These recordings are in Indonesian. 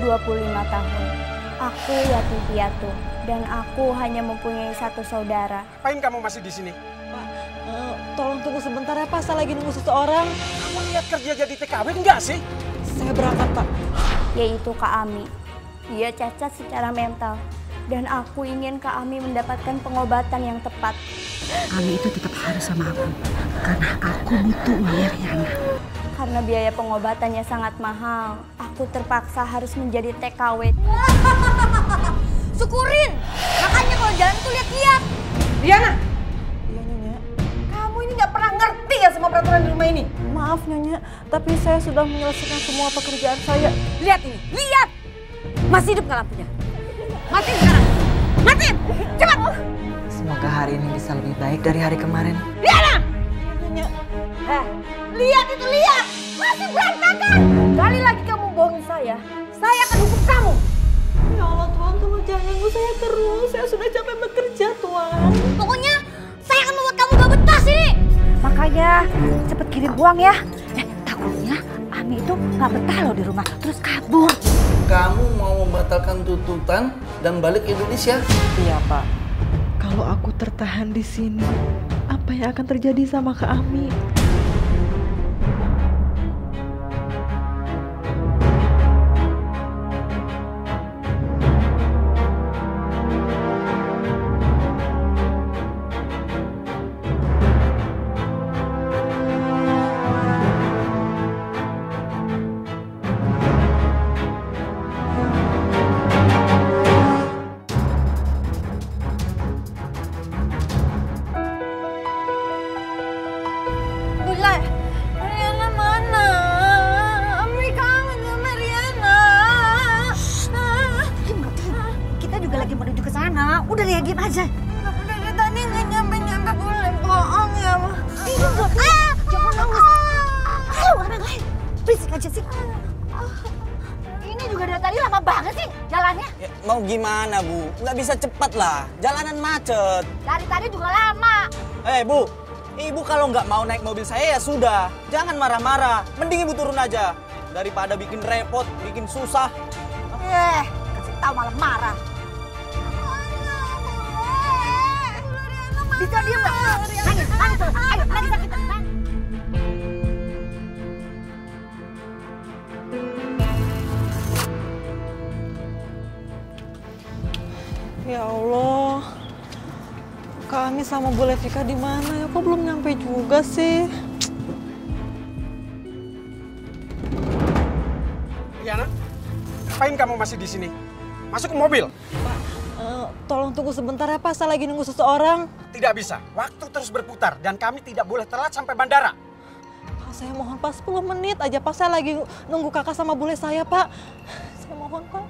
25 tahun. Aku yatim piatu dan aku hanya mempunyai satu saudara. Ngapain kamu masih di sini? Pak, tolong tunggu sebentar ya Pak, saya lagi nunggu seseorang. Kamu lihat kerja jadi TKW enggak sih? Saya berangkat Pak. Yaitu Kak Ami. Dia cacat secara mental. Dan aku ingin Kak Ami mendapatkan pengobatan yang tepat. Ami itu tetap harus sama aku. Karena aku butuh uang Riana. Karena biaya pengobatannya sangat mahal, aku terpaksa harus menjadi TKW. Syukurin! Makanya kalau jalan tuh lihat-lihat. Riana! Iya Nyonya. Kamu ini nggak pernah ngerti ya sama peraturan di rumah ini? Maaf Nyonya, tapi saya sudah menyelesaikan semua pekerjaan saya. Lihat ini, lihat! Masih hidup nggak lampunya? Matiin sekarang! Matiin! Cepat! Semoga hari ini bisa lebih baik dari hari kemarin. Riana! Nyonya. Lihat itu, lihat! Masih berantakan! Kali lagi kamu bohongin saya akan hukum kamu! Ya Allah Tuhan, tolong jangan ganggu saya terus. Saya sudah capek bekerja Tuhan. Pokoknya saya akan membuat kamu gak betah sini. Makanya cepet kirim uang ya. Takutnya Ami itu gak betah loh di rumah. Terus kabur. Kamu mau membatalkan tuntutan dan balik ke Indonesia? Iya Pak. Kalau aku tertahan di sini, apa yang akan terjadi sama Kak Ami? Riana mana? Ami kangen sama Riana. Kita juga lagi menuju ke sana. Udah reagin aja. Dari tadi nggak nyampe boleh bohong ya, Ma. Jangan nangis. Ayo, anak lain. Berisik aja sih. Ini juga dari tadi lama banget sih jalannya. Ya, mau gimana Bu? Nggak bisa cepat lah, jalanan macet. Dari tadi juga lama. Bu, Ibu kalau nggak mau naik mobil saya ya sudah. Jangan marah-marah, mending Ibu turun aja. Daripada bikin repot, bikin susah. Kasih tahu malah marah. Bisa diem nggak? Nangis, nangis tuh. Ayo, nangis sakit. Ya Allah, Kak Ami sama Bu Levika di mana ya? Kok belum nyampe juga sih? Riana, ngapain kamu masih di sini? Masuk ke mobil. Pak, tolong tunggu sebentar ya Pak, saya lagi nunggu seseorang. Tidak bisa, waktu terus berputar dan kami tidak boleh telat sampai bandara. Pak, saya mohon Pak, 10 menit aja Pak, saya lagi nunggu kakak sama bule saya Pak. Saya mohon Pak.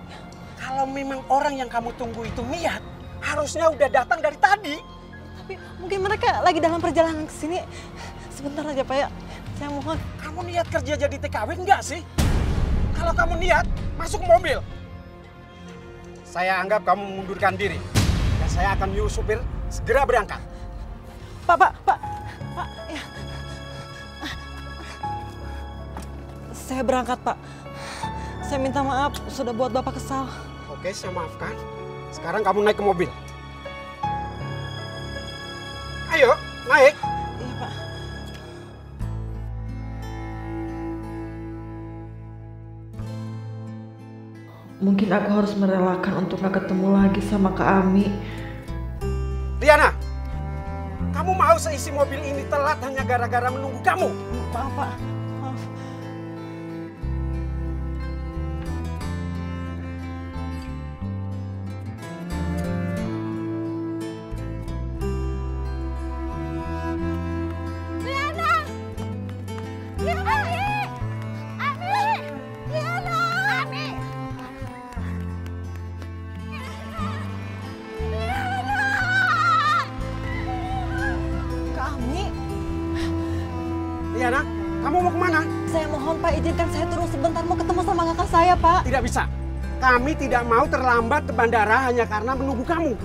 Kalau memang orang yang kamu tunggu itu niat, harusnya udah datang dari tadi. Tapi mungkin mereka lagi dalam perjalanan ke sini. Sebentar aja Pak ya, saya mohon. Kamu niat kerja jadi TKW enggak sih? Kalau kamu niat, masuk ke mobil. Saya anggap kamu mengundurkan diri. Dan saya akan nyuruh supir segera berangkat. Pak, ya. Saya berangkat Pak. Saya minta maaf sudah buat Bapak kesal. Oke, saya maafkan. Sekarang kamu naik ke mobil. Ayo, naik. Iya Pak. Mungkin aku harus merelakan untuk gak ketemu lagi sama Kak Ami. Riana, kamu mau seisi mobil ini telat hanya gara-gara menunggu kamu? Maaf Pak, maaf. Riana, kamu mau kemana? Saya mohon Pak izinkan saya turun sebentar mau ketemu sama kakak saya Pak. Tidak bisa. Kami tidak mau terlambat ke bandara hanya karena menunggu kamu.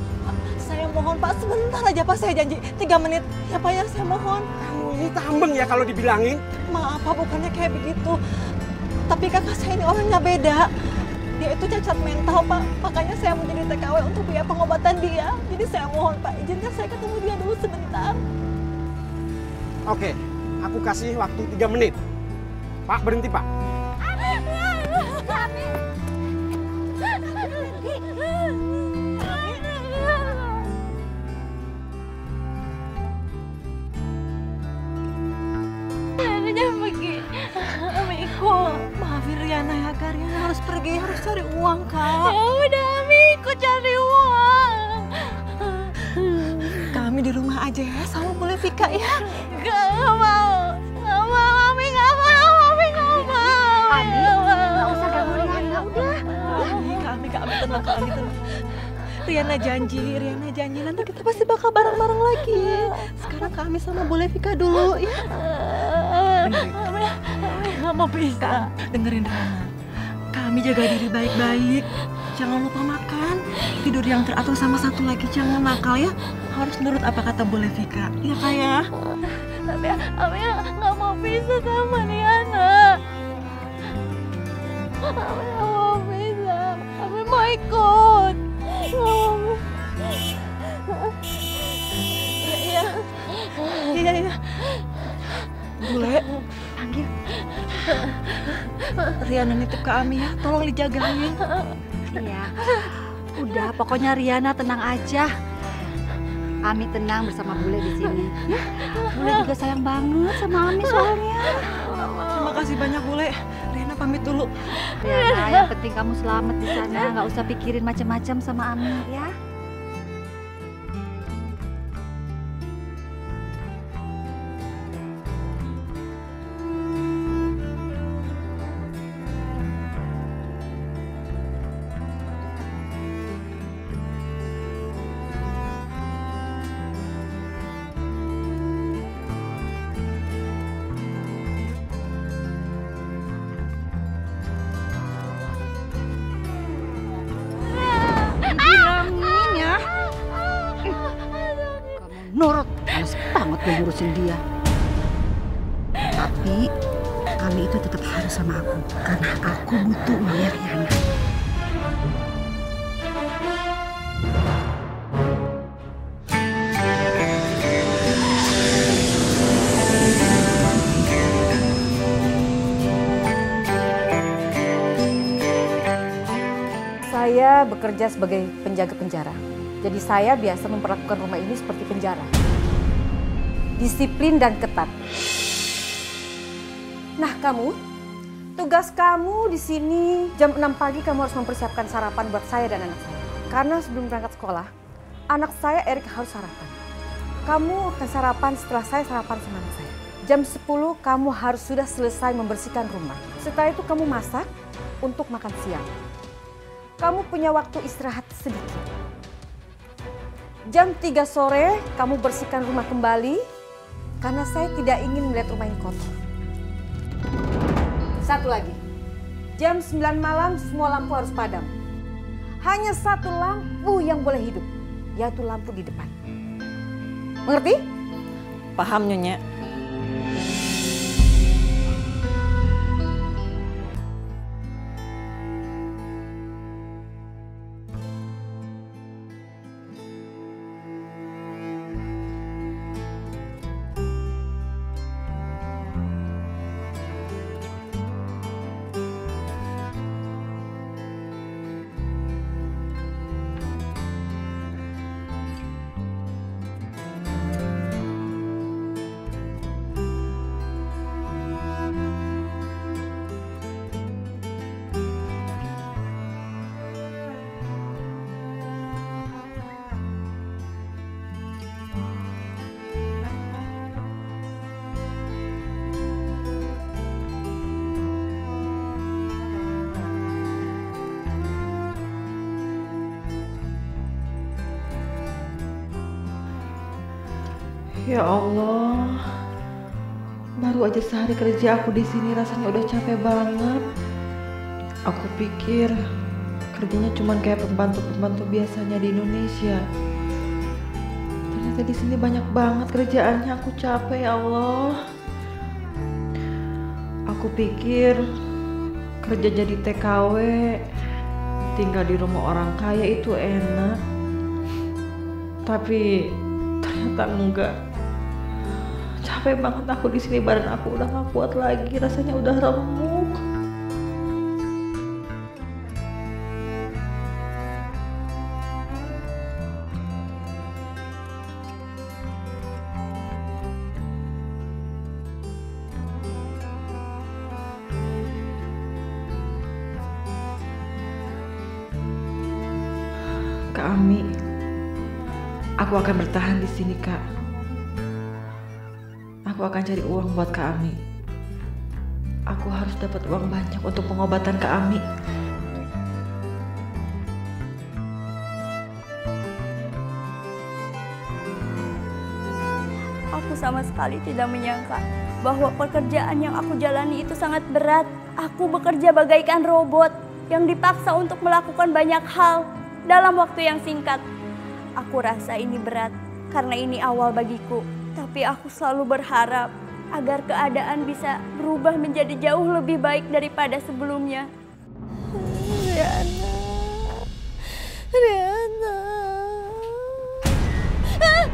Saya mohon Pak sebentar aja Pak, saya janji 3 menit. Ya Pak ya, saya mohon. Kamu ini tambeng ya kalau dibilangin. Maaf Pak, bukannya kayak begitu. Tapi kakak saya ini orangnya beda. Dia itu cacat mental, Pak. Makanya saya mau jadi TKW untuk biaya pengobatan dia. Jadi saya mohon, Pak, izinkan saya ketemu dia dulu sebentar. Oke, aku kasih waktu 3 menit. Pak, berhenti, Pak. Maafin Riana ya, Kak. Riana harus pergi, harus cari uang, Kak. Ya udah, Ami ikut cari uang. Kami di rumah aja ya, sama boleh Vika ya. Gak mau. Gak mau, Ami gak mau. Ami gak mau. Ami, nggak usah ganggu Riana, udah. Kami tenang, Kak. Ami tenang. Riana janji nanti kita pasti bakal bareng-bareng lagi. Sekarang kami sama boleh Vika dulu ya. Ami gak mau bisa. Dengerin Riana. Kami jaga diri baik-baik. Jangan lupa makan, tidur yang teratur, sama satu lagi jangan nakal ya. Harus nurut apa kata boleh Vika. Iya Kak ya? Tapi Ami gak mau bisa sama Riana. Ami gak mau bisa. Ami mau ikut. Iya. Bule, panggil. Riana nitip ke Ami ya, tolong dijagain. Iya. Udah, pokoknya Riana tenang aja. Ami tenang bersama Bule di sini. Ya, Bule juga sayang banget sama Ami soalnya. Terima kasih banyak Bule. Riana pamit dulu. Riana, yang penting kamu selamat di sana, nggak usah pikirin macam-macam sama Ami ya. Nurut, males banget gue ngurusin dia. Tapi Ami itu tetap harus sama aku, karena aku butuh uangnya Riana. Saya bekerja sebagai penjaga penjara. Jadi saya biasa memperlakukan rumah ini seperti penjara. Disiplin dan ketat. Nah kamu, tugas kamu di sini jam 6 pagi kamu harus mempersiapkan sarapan buat saya dan anak saya. Karena sebelum berangkat sekolah, anak saya Erik harus sarapan. Kamu akan sarapan setelah saya sarapan sama anak saya. Jam 10 kamu harus sudah selesai membersihkan rumah. Setelah itu kamu masak untuk makan siang. Kamu punya waktu istirahat sedikit. Jam 3 sore kamu bersihkan rumah kembali karena saya tidak ingin melihat rumah ini kotor. Satu lagi, jam 9 malam semua lampu harus padam. Hanya satu lampu yang boleh hidup, yaitu lampu di depan. Mengerti? Paham Nyonya. Ya Allah, baru aja sehari kerja aku di sini rasanya udah capek banget. Aku pikir kerjanya cuma kayak pembantu-pembantu biasanya di Indonesia. Ternyata di sini banyak banget kerjaannya, aku capek ya Allah. Aku pikir kerja jadi TKW tinggal di rumah orang kaya itu enak. Tapi ternyata enggak. Capek banget aku di sini, badan aku udah gak kuat lagi, rasanya udah remuk. Kak Ami, aku akan bertahan di sini, Kak. Aku akan cari uang buat Kak Ami. Aku harus dapat uang banyak untuk pengobatan Kak Ami. Aku sama sekali tidak menyangka bahwa pekerjaan yang aku jalani itu sangat berat. Aku bekerja bagaikan robot yang dipaksa untuk melakukan banyak hal dalam waktu yang singkat. Aku rasa ini berat karena ini awal bagiku. Tapi aku selalu berharap agar keadaan bisa berubah menjadi jauh lebih baik daripada sebelumnya. Riana. Riana. Jangan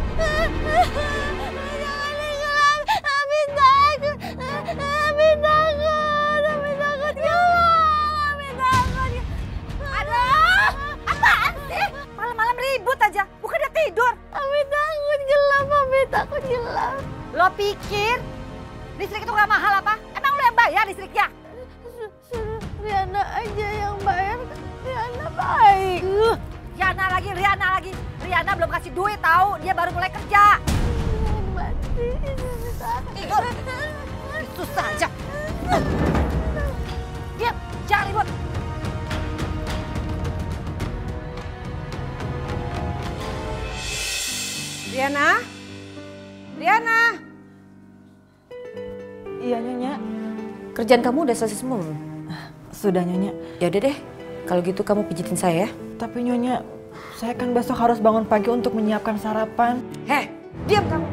tinggal. Abi takut. Abi takut. Abi takut gelap. Abi takut. Aduh, apaan sih? Malam-malam ribut aja, bukannya tidur. Abi takut gelap. Abi takut gelap. Lo pikir listrik itu gak mahal apa? Emang lo yang bayar listriknya? Suruh Riana aja yang bayar. Riana baik. Riana lagi. Riana belum kasih duit tahu, dia baru mulai kerja. Mati. Tidur. Susah aja. Diam, jangan ribut. Riana? Riana? Iya, Nyonya. Kerjaan kamu udah selesai semua belum? Sudah, Nyonya. Ya udah deh, kalau gitu kamu pijitin saya ya. Tapi Nyonya, saya kan besok harus bangun pagi untuk menyiapkan sarapan. Heh, diam kamu.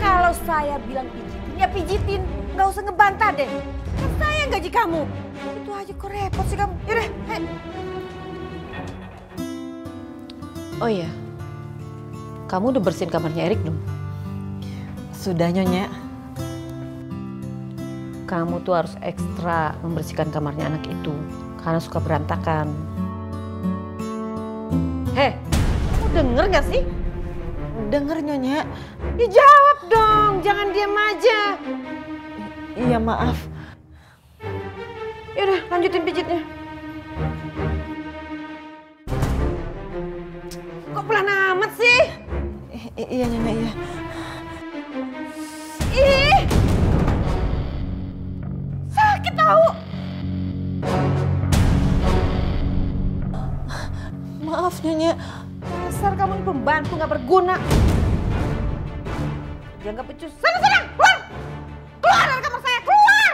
Kalau saya bilang pijitin, ya pijitin. Nggak usah ngebantah deh. Kan saya yang gaji kamu. Itu aja kok repot sih kamu. Yaudah, heh. Oh iya, kamu udah bersihin kamarnya Erik belum? Sudah, Nyonya. Kamu tuh harus ekstra membersihkan kamarnya anak itu. Karena suka berantakan. Heh, kamu denger gak sih? Dengar, Nyonya. Ya jawab dong, jangan diam aja. Iya, maaf. Yaudah, lanjutin pijitnya. Kok pelan amat sih? Iya, Nyonya, iya. Ih! Sakit tahu. Maaf, Nyonya. Dasar kamu ini pembantu gak berguna. Dia gak becus. Sana, keluar! Keluar dari kamar saya, keluar!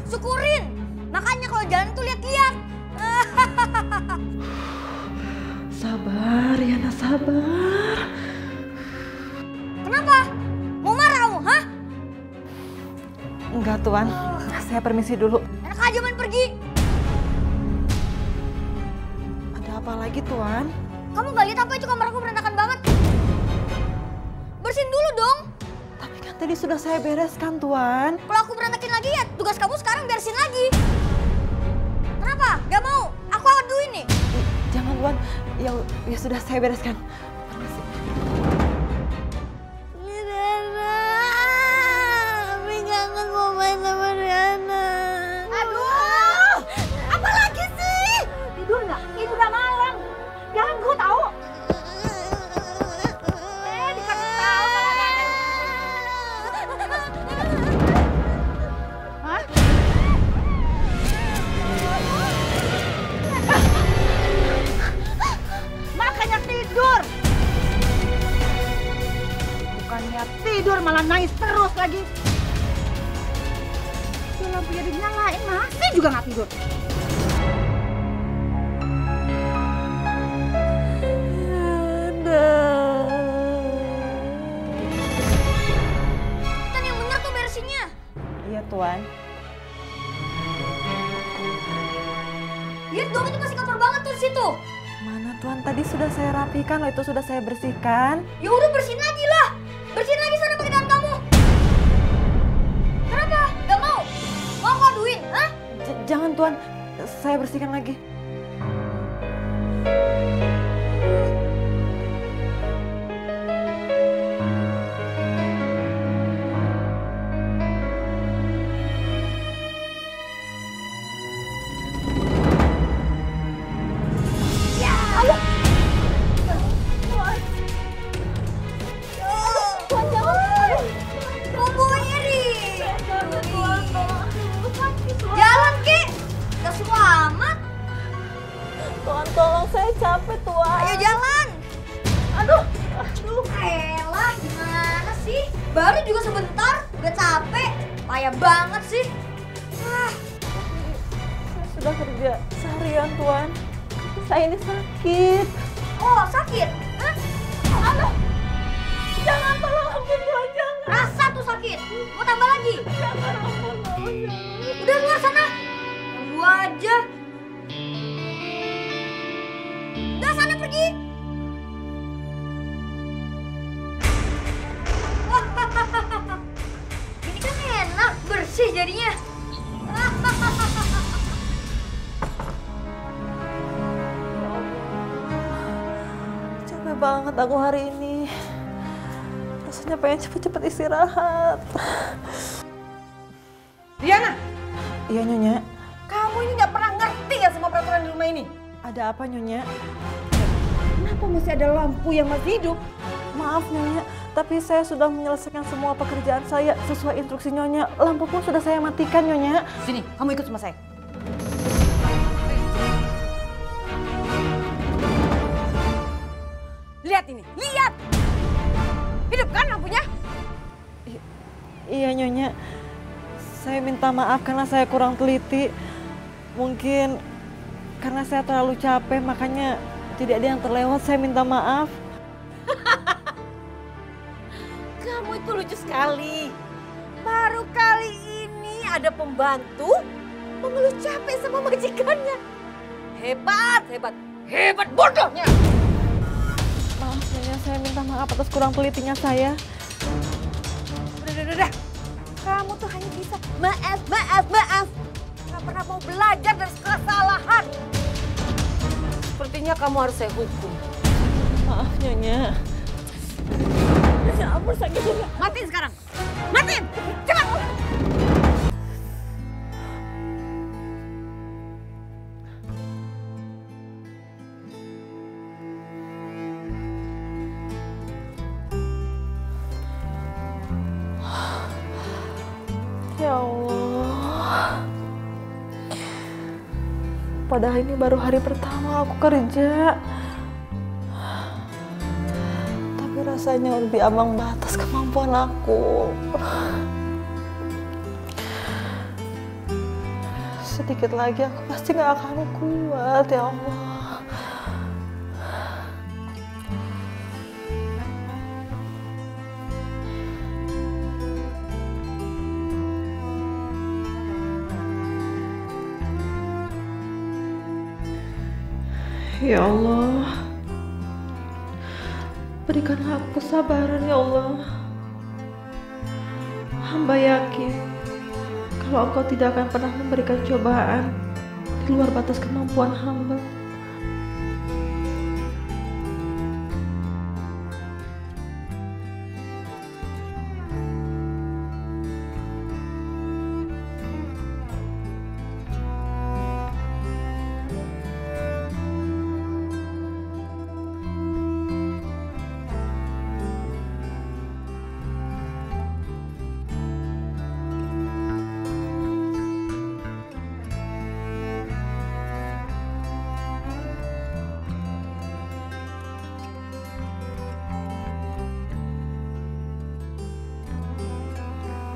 Syukurin. Makanya kalau jalan tuh lihat-lihat. Sabar, Riana, sabar. Kenapa? Mau marah kamu, hah? Enggak, Tuan. Saya permisi dulu. Enak aja main pergi. Ada apa lagi, Tuan? Kamu gak lihat apa itu kamar aku berantakan banget? Bersihin dulu dong. Tapi kan tadi sudah saya bereskan, Tuan. Kalau aku berantakin lagi ya tugas kamu sekarang beresin lagi. Kenapa? Gak mau? Aku aduin nih. Jangan, Tuan. Ya sudah saya bereskan. Permisi. Riana, Abi kangen mau main sama Riana. Aduh! Apa lagi sih? Tidur nggak? Ini udah malam. Ganggu tahu. Dikasih tahu kalau Hah? Makanya tidur. Bukannya tidur malah nangis terus lagi. lampunya dinyalain masih juga nggak tidur. Kan yang bener tuh beresinnya. Iya, Tuan. Lihat dong, itu masih kotor banget tuh di situ. Mana, Tuan? Tadi sudah saya rapikan loh, itu sudah saya bersihkan. Ya udah bersihin lagi lah. Bersihin lagi sana pakai tangan kamu. Kenapa? Gak mau? Mau ngaduin, hah? Jangan, Tuan. Saya bersihkan lagi. Tuan jangan. Bobonya Ri. Jalan Ki. Gak suka amat. Tuan, tolong, saya capek, Tuan. Ayo jalan. Aduh. Elah, gimana sih? Baru juga sebentar, udah capek. Payah banget sih. Ah, Saya sudah kerja seharian, Tuan. Saya ini sakit. oh sakit? Hah? Aduh. Jangan, tolong ampun Tuan, jangan. Rasa tuh sakit. Mau tambah lagi? Jangan, ampun, tolong, jangan. Udah keluar sana. Ganggu aja. Udah sana pergi. Ini kan enak, bersih jadinya. Capek banget aku hari ini. Rasanya pengen cepet-cepet istirahat. Riana, Iya, Nyonya. kamu ini nggak pernah ngerti ya sama peraturan di rumah ini? Ada apa, Nyonya? Kenapa masih ada lampu yang masih hidup? Maaf, Nyonya. Tapi saya sudah menyelesaikan semua pekerjaan saya sesuai instruksi Nyonya. Lampu pun sudah saya matikan, Nyonya. Sini, kamu ikut sama saya. Lihat ini, lihat! Hidup kan lampunya? Iya, Nyonya. Saya minta maaf karena saya kurang teliti. Mungkin karena saya terlalu capek, makanya tidak ada yang terlewat. Saya minta maaf. Kamu itu lucu sekali. Baru kali ini ada pembantu mengeluh capek sama majikannya. Hebat, hebat, hebat bodohnya. Maaf, Nyonya. Saya minta maaf atas kurang telitinya saya. Udah. Kamu tuh hanya bisa maaf, maaf, maaf. Gak pernah mau belajar dari kesalahan. Sepertinya kamu harus saya hukum. Maaf, Nyonya. Ya ampun, sakit juga. Matiin sekarang. Matiin. Cepat. Ya Allah. Padahal ini baru hari pertama aku kerja. Tapi rasanya lebih ambang batas kemampuan aku. Sedikit lagi aku pasti gak akan kuat, ya Allah. Ya Allah, berikanlah aku kesabaran, ya Allah. Hamba yakin kalau Engkau tidak akan pernah memberikan cobaan di luar batas kemampuan hamba.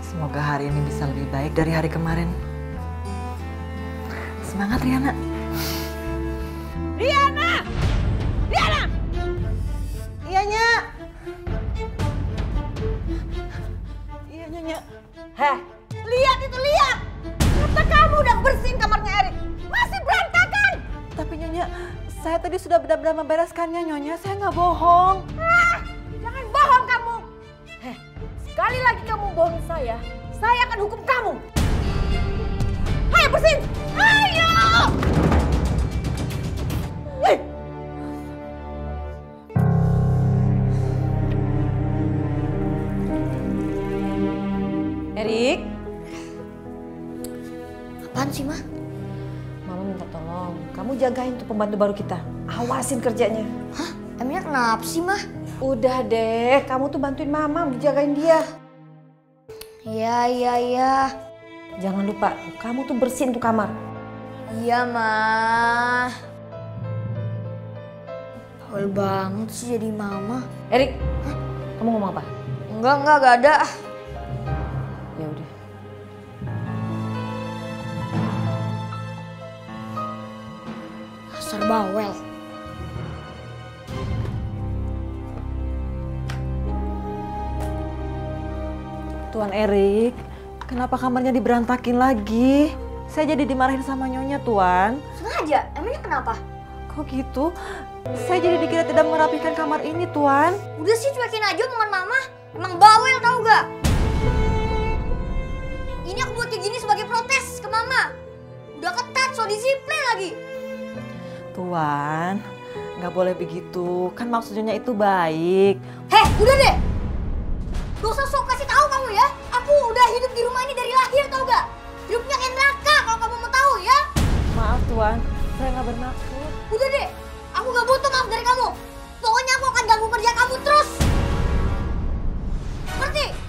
Semoga hari ini bisa lebih baik dari hari kemarin. Semangat Riana. Riana! Riana! Iya, Nyak. Iya, Nyonya. Heh, lihat itu, lihat! Kata kamu udah bersihin kamarnya Erik. Masih berantakan! Tapi Nyonya, saya tadi sudah benar-benar membereskannya, Nyonya. Saya nggak bohong. Jangan bohong kamu! Heh, sekali lagi kamu bohong saya akan hukum kamu! Ayo bersihin! Ayo! Hei! Erik? Apaan sih, Ma? Mama minta tolong, kamu jagain tuh pembantu baru kita. Awasin kerjanya. Hah? Emangnya kenapa sih, Ma? Udah deh, kamu tuh bantuin Mama dijagain dia. Iya. Jangan lupa, kamu tuh bersihin tuh kamar. Iya, Ma. Bawel banget sih jadi mama. Erik, kamu ngomong apa? Enggak gak ada. Ya udah. Dasar bawel. Tuan Erik, kenapa kamarnya diberantakin lagi? Saya jadi dimarahin sama Nyonya, Tuan. Sengaja? Emangnya kenapa? Kok gitu? Saya jadi dikira tidak merapikan kamar ini, Tuan. Udah sih cuekin aja omongan mama. Emang bawel tau gak? Ini aku buat kayak gini sebagai protes ke mama. Udah ketat, so disiplin lagi. Tuan, nggak boleh begitu. Kan maksudnya itu baik. Heh, udah deh. Gak usah sok kasih tahu kamu ya. Aku udah hidup di rumah ini dari lahir tau gak? Hidupnya kayak neraka kalau kamu mau tahu ya. Maaf, Tuan. Saya nggak bermaksud. Udah deh, aku gak butuh maaf dari kamu. Pokoknya aku akan ganggu kerja kamu terus. Ngerti?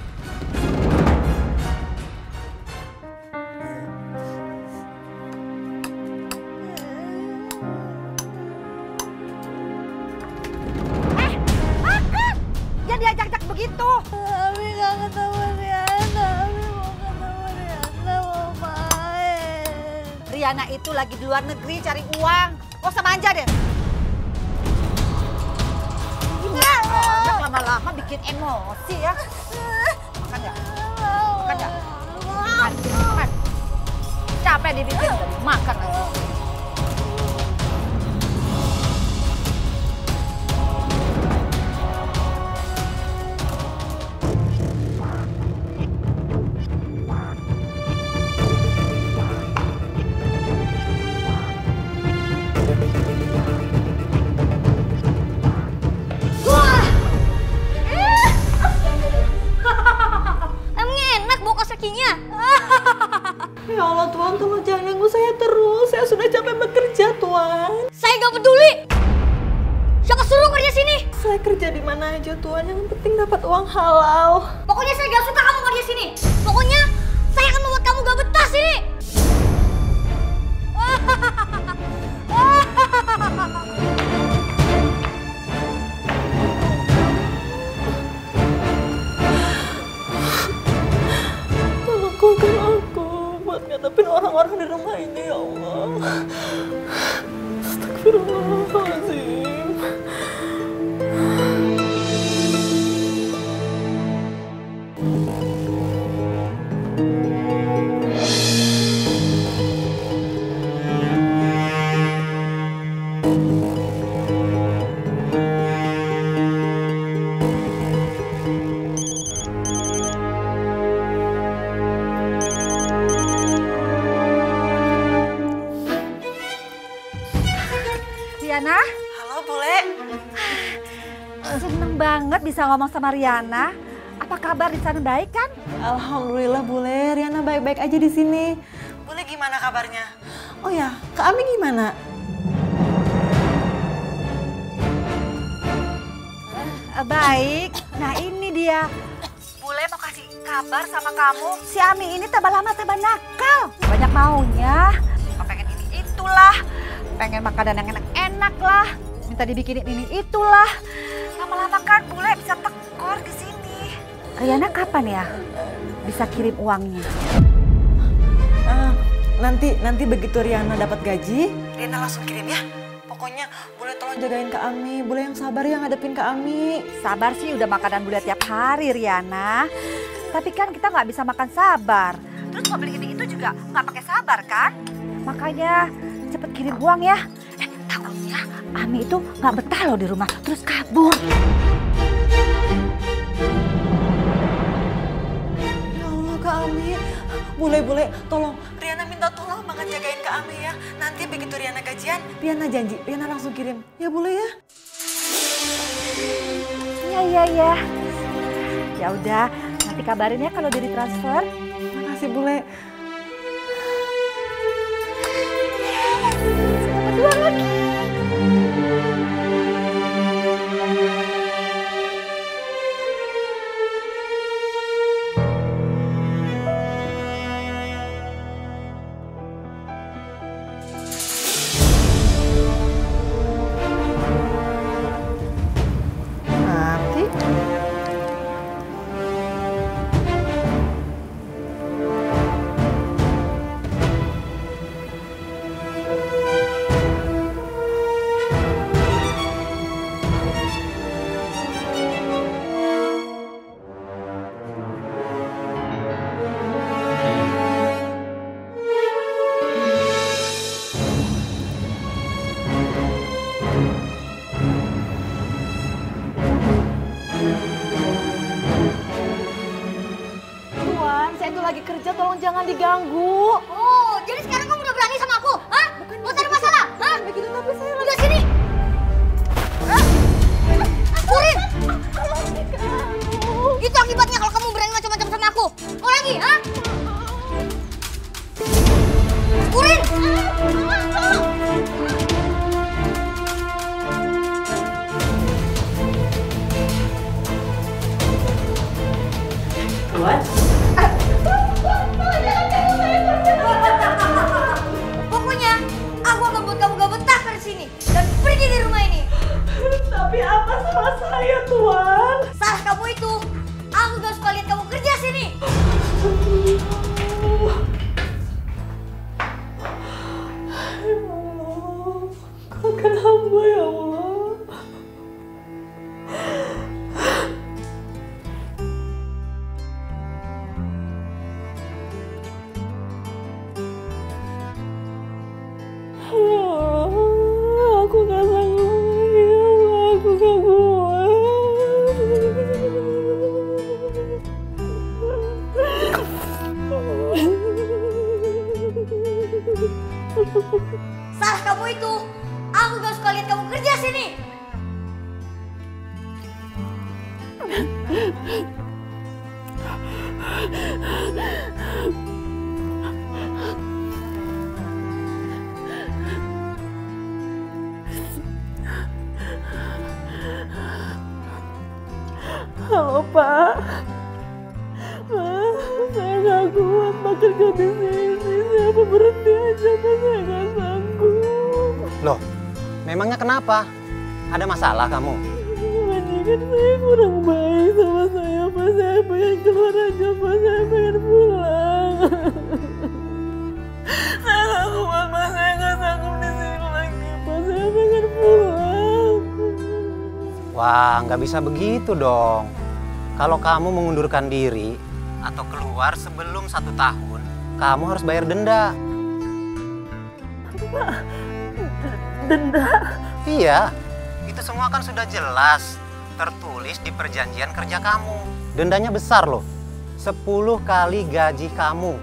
Jangan diajak-ajak begitu. Ami gak ketemu Riana. Ami mau ketemu Riana, mau main. Riana itu lagi di luar negeri cari uang. Gak usah manja deh. Anak lama-lama bikin emosi ya. Makan ya? Makan ya? Makan. Capek dibikin tadi, makan aja. Ya Allah, Tuan, tolong jangan ganggu saya terus. Saya sudah capek bekerja, Tuan. Saya gak peduli. Siapa suruh kerja sini? Saya kerja di mana aja, Tuan. Yang penting dapat uang halal. Pokoknya saya gak suka kamu kerja sini. Pokoknya saya akan membuat kamu gak betah sini. Tolong kuatkan aku buat ngadepin orang-orang di rumah ini, ya Allah. Astagfirullahaladzim. Riana? Halo, Bule. Seneng banget bisa ngomong sama Riana. Apa kabar di sana, baik kan? Alhamdulillah, Bule. Riana baik-baik aja di sini. Bule gimana kabarnya? Oh ya, Kak Ami gimana? Baik. Nah ini dia. Bule mau kasih kabar sama kamu. Si Ami ini tambah lama tambah nakal. Banyak maunya. Pengen ini itulah. Pengen makanan yang enak-enak lah. Minta dibikinin ini itulah. Lama-lama kan bule bisa tekor ke sini. Riana kapan ya bisa kirim uangnya? nanti begitu Riana dapat gaji, Riana langsung kirim ya. Pokoknya boleh tolong jagain Kak Ami, boleh yang sabar ya ngadepin Kak Ami. Sabar sih udah makanan Bule tiap hari Riana. Tapi kan kita nggak bisa makan sabar. Terus mau beli ini itu juga nggak pakai sabar kan? Makanya cepet kirim uang ya. Takutnya Ami itu nggak betah loh di rumah, terus kabur. Ya Allah Kak Ami, boleh tolong Riana minta tolong banget jagain Kak Ami ya. Nanti begitu Riana gajian, Riana janji, Riana langsung kirim. Ya boleh ya? Iya. Ya udah, nanti kabarin ya kalau udah ditransfer. Makasih Bule. Berdua lagi. lagi kerja, tolong jangan diganggu. Oh, jadi sekarang kamu udah berani sama aku? Hah? Mau cari masalah? Hah? Begitu, tapi saya udah sini. Kurin! Itu akibatnya kalau kamu berani macam-macam sama aku. Mau lagi, hah? Kurin! Tuan? Pokoknya aku akan buat kamu gak betah dari sini dan pergi dari rumah ini. Tapi apa salah saya, Tuan? Salah kamu itu, aku gak suka lihat kamu kerja sini. Kuatkan hamba ya Allah. Aku gak sanggup lagi ya Allah, aku gak kuat. Salah kamu itu, aku gak suka lihat kamu kerja sini. Halo Pak, saya gak kuat Pak kerja di sini. Saya mau berhenti aja Pak, saya gak sanggup. Loh, memangnya kenapa? Ada masalah kamu? Majikan saya kurang baik sama saya Pak. Saya pengen keluar aja Pak, saya pengen pulang. Saya gak kuat Pak, saya gak sanggup di sini lagi Pak. Saya pengen pulang. Wah, nggak bisa begitu dong. Kalau kamu mengundurkan diri atau keluar sebelum 1 tahun, kamu harus bayar denda. Denda? Iya, itu semua kan sudah jelas tertulis di perjanjian kerja kamu. Dendanya besar loh, 10 kali gaji kamu.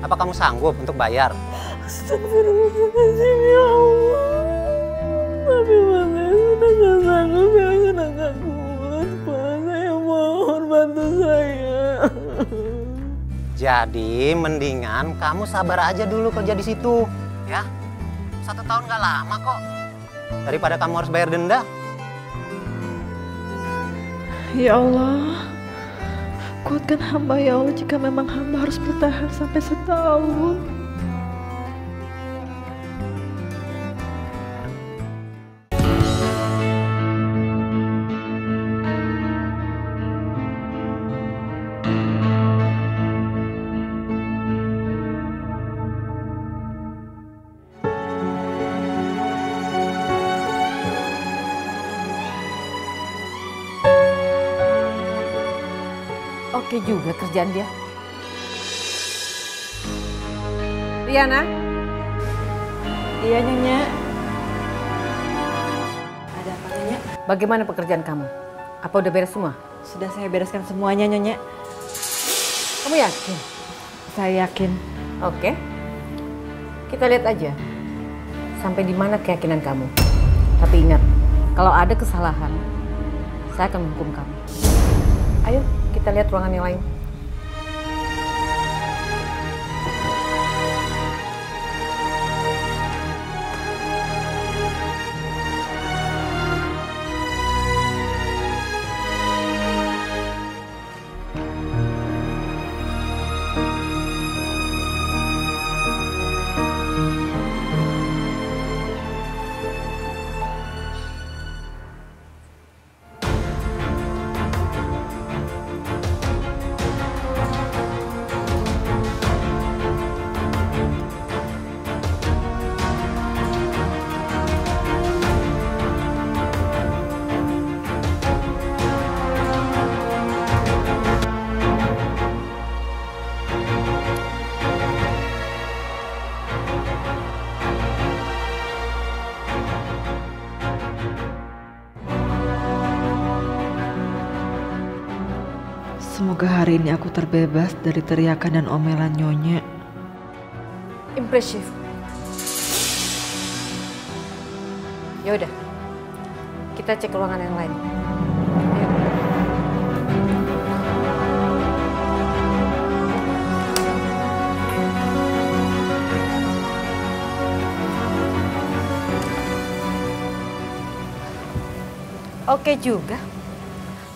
Apa kamu sanggup untuk bayar? Astagfirullahaladzim ya Allah. Tapi Pak, saya sudah gak sanggup, saya sudah gak kuat Pak. Saya mohon bantu saya. Jadi mendingan kamu sabar aja dulu kerja di situ, ya. 1 tahun gak lama kok. Daripada kamu harus bayar denda. Ya Allah, kuatkan hamba ya Allah jika memang hamba harus bertahan sampai 1 tahun. Oke juga kerjaan dia. Riana? Iya Nyonya. Ada apa Nyonya? Bagaimana pekerjaan kamu? Apa udah beres semua? Sudah saya bereskan semuanya Nyonya. Kamu yakin? Saya yakin. Oke. Kita lihat aja sampai di mana keyakinan kamu. Tapi ingat, kalau ada kesalahan, saya akan menghukum kamu. Ayo, kita lihat ruangan yang lain. Semoga hari ini aku terbebas dari teriakan dan omelan Nyonya. Impresif. Ya udah, kita cek ruangan yang lain. Ayo. Oke juga.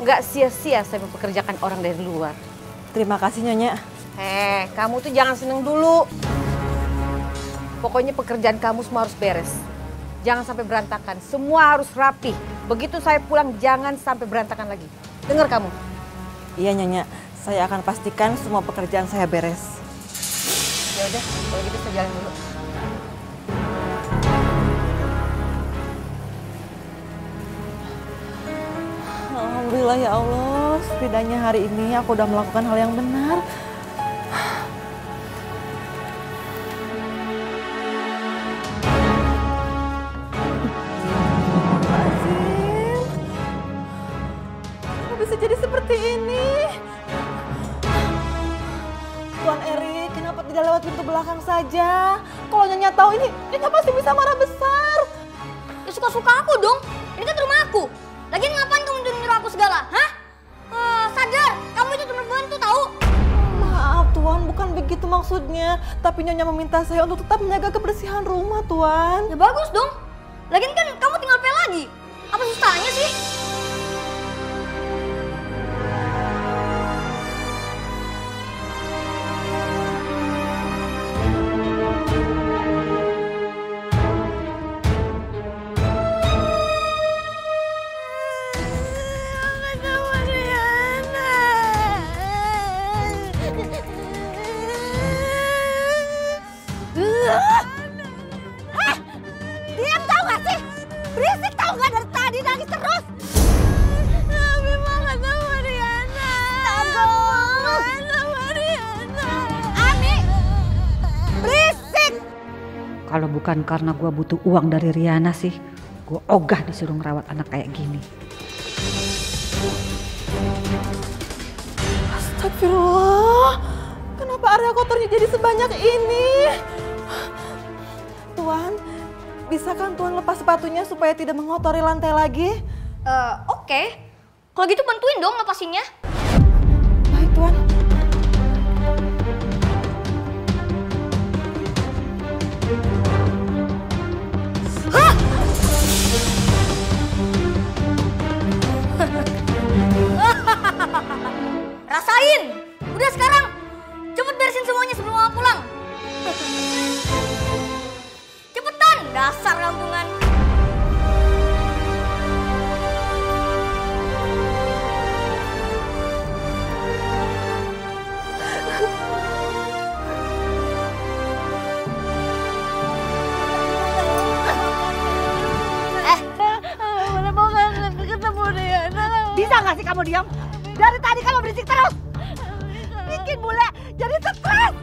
Nggak sia-sia saya mempekerjakan orang dari luar. Terima kasih Nyonya. Kamu tuh jangan seneng dulu. Pokoknya pekerjaan kamu semua harus beres. Jangan sampai berantakan, semua harus rapi. Begitu saya pulang jangan sampai berantakan lagi. Dengar kamu? Iya Nyonya, saya akan pastikan semua pekerjaan saya beres. Ya udah, kalau gitu saya jalan dulu. Alhamdulillah ya Allah, setidaknya hari ini aku udah melakukan hal yang benar. Kok bisa jadi seperti ini? Tuan Erik, kenapa tidak lewat pintu belakang saja? Kalau Nyonya tahu ini pasti bisa marah besar. Ya suka-suka aku dong. Ini kan rumah aku. Lagian ngapain kamu nyuruh aku segala? Hah? Sadar, kamu itu cuma bantu tahu. Maaf Tuan, bukan begitu maksudnya. Tapi Nyonya meminta saya untuk tetap menjaga kebersihan rumah Tuan. Ya bagus dong. Lagian kan kamu tinggal pel lagi. Apa susahnya sih? Diam tau gak sih? Berisik tau gak dari tadi nangis terus? Abi mau ketemu Riana. Sama Riana. Ami! Berisik! Kalau bukan karena gue butuh uang dari Riana sih, gue ogah disuruh ngerawat anak kayak gini. Astagfirullah, kenapa area kotornya jadi sebanyak ini? Tuan, bisakah Tuan lepas sepatunya supaya tidak mengotori lantai lagi? Oke. Kalau gitu bantuin dong lepasinnya. Baik Tuan. Rasain. Udah sekarang. Cepet beresin semuanya sebelum mama pulang. Cepetan, dasar kampungan. Bisa gak sih kamu diam? Dari tadi kamu berisik terus. bikin bule jadi stres.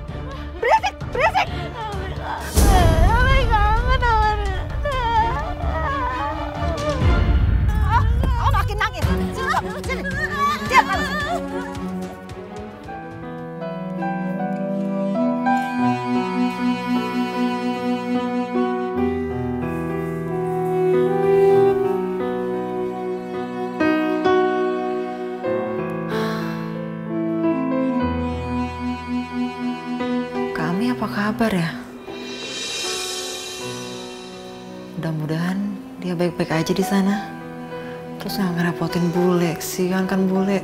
Berisik, berisik. Ami kangen sama Riana. Oh, makin nangis. Sini, diam kamu. Kami apa kabar ya? Mudah-mudahan dia baik-baik aja di sana. Terus nggak ngerepotin bule, kesian kan bule.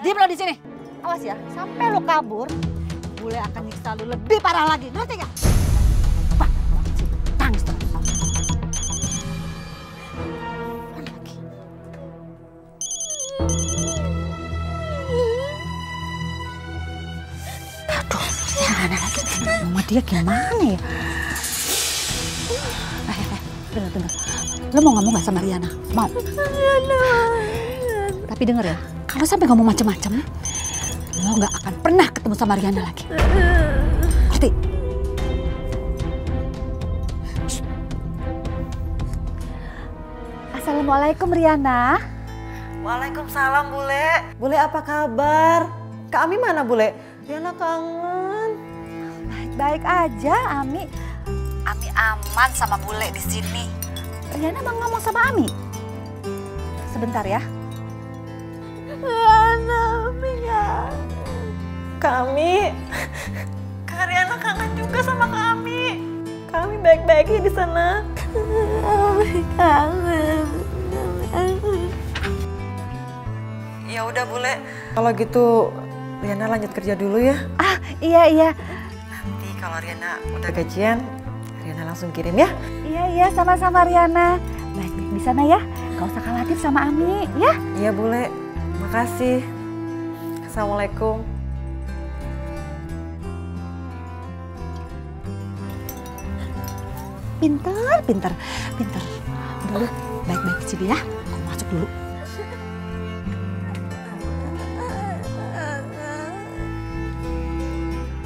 Diam lo di sini. Awas ya, sampai lo kabur, bule akan nyiksa lo lebih parah lagi. Ngerti gak? Pak, tangis terus. Mana lagi? Aduh, mana lagi? Mama dia gimana ya? Bener. Lo mau ngomong gak sama Riana? Mau? Tapi denger ya, kalau sampai ngomong macem-macem, lo nggak akan pernah ketemu sama Riana lagi. Ngerti? Assalamualaikum Riana. Waalaikumsalam Bule. Bule apa kabar? Kak Ami mana Bule? Riana kangen. Baik aja Ami. Ami aman sama Bule di sini. Riana mau ngomong sama Ami. Sebentar ya. Riana, Ami ya. Kak Ami, Kak Riana kangen juga sama Kak Ami. Kak Ami baik-baik di sana. Ami kangen. Ya udah Bule. Kalau gitu Riana lanjut kerja dulu ya. Ah iya. Nanti kalau Riana udah gajian, Riana langsung kirim ya. Iya sama-sama Riana. Baik-baik di sana ya. Gak usah khawatir sama Ami ya. Iya Bule. Makasih. Assalamualaikum. Pintar. Udah lu baik-baik di sini ya. Aku masuk dulu.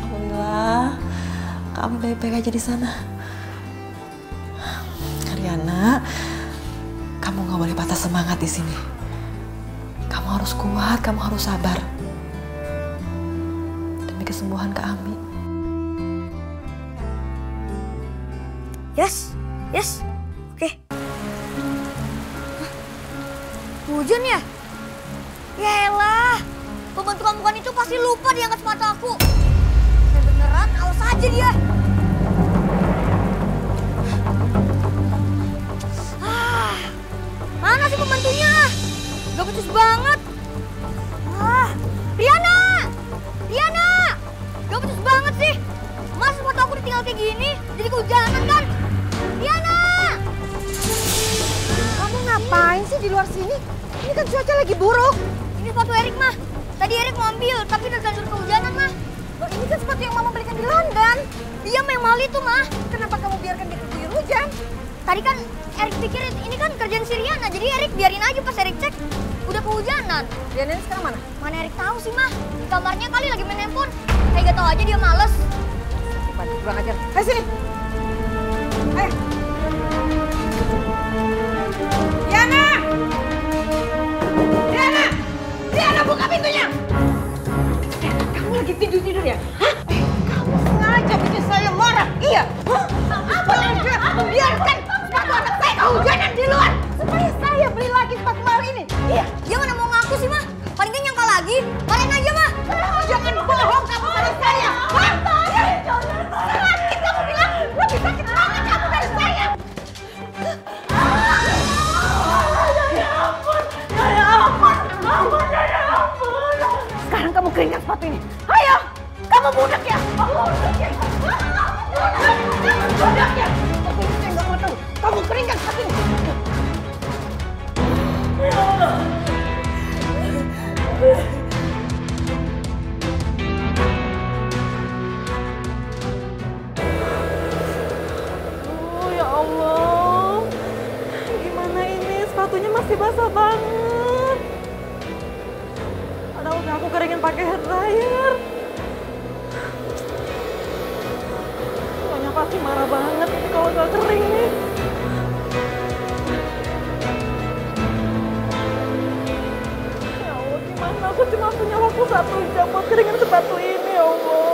Alhamdulillah, kami baik-baik aja di sana. Riana, kamu nggak boleh patah semangat di sini. Kamu harus kuat, kamu harus sabar. Demi kesembuhan Kak Ami. Yes. Oke. Hujan ya? Ya elah. Pembantu kampungan itu pasti lupa dia angkat sepatu aku. Beneran, awas aja dia. Mana sih pembantunya? Gak becus banget. Riana! Gak becus banget sih. Mas sepatu aku ditinggal kayak gini, jadi kehujanan kan? Riana! Kamu ngapain sih di luar sini? Ini kan cuaca lagi buruk. Ini sepatu Erik mah. Tadi Erik mau ambil, tapi terlanjur kehujanan mah. Loh, ini kan sepatu yang Mama belikan di London. Dia mah yang mahal itu mah. Kenapa kamu biarkan dia keguyur hujan? Tadi kan Erik pikir ini kan kerjaan si Riana, jadi Erik biarin aja pas Erik cek. Udah kehujanan. Riana ini sekarang mana? Mana Erik tahu sih mah. Di kamarnya kali lagi main handphone. Kayak gak tahu aja dia males. Bantu kurang ajar. Ayo sini. Ayo. Riana, buka pintunya. Kamu lagi tidur ya? Hah? Kamu sengaja bikin saya marah? Iya. Hah? Apa aja? Biarkan sepatu anak saya kehujanan di luar. Supaya saya beli lagi sepatu mahal ini. Iya. Dia mana mau ngaku sih mah? Paling kan nyangka lagi. Marahin aja mah. Jangan bohong kamu sama saya. Hah? Sakit kamu bilang. Lebih sakit banget kamu dari saya. Sekarang kamu keringkan sepatu ini. Ayo, kamu budak ya? Budak ya? Tapi saya nggak mau tahu. Kamu keringkan sepatu ini. Ya Allah, gimana ini? Sepatunya masih basah banget. Padahal udah aku keringin pakai hair dryer. Nyonya pasti marah banget ini kalau nggak kering nih. Ya Allah, gimana? Aku cuma punya waktu 1 jam buat keringin sepatu ini, ya Allah.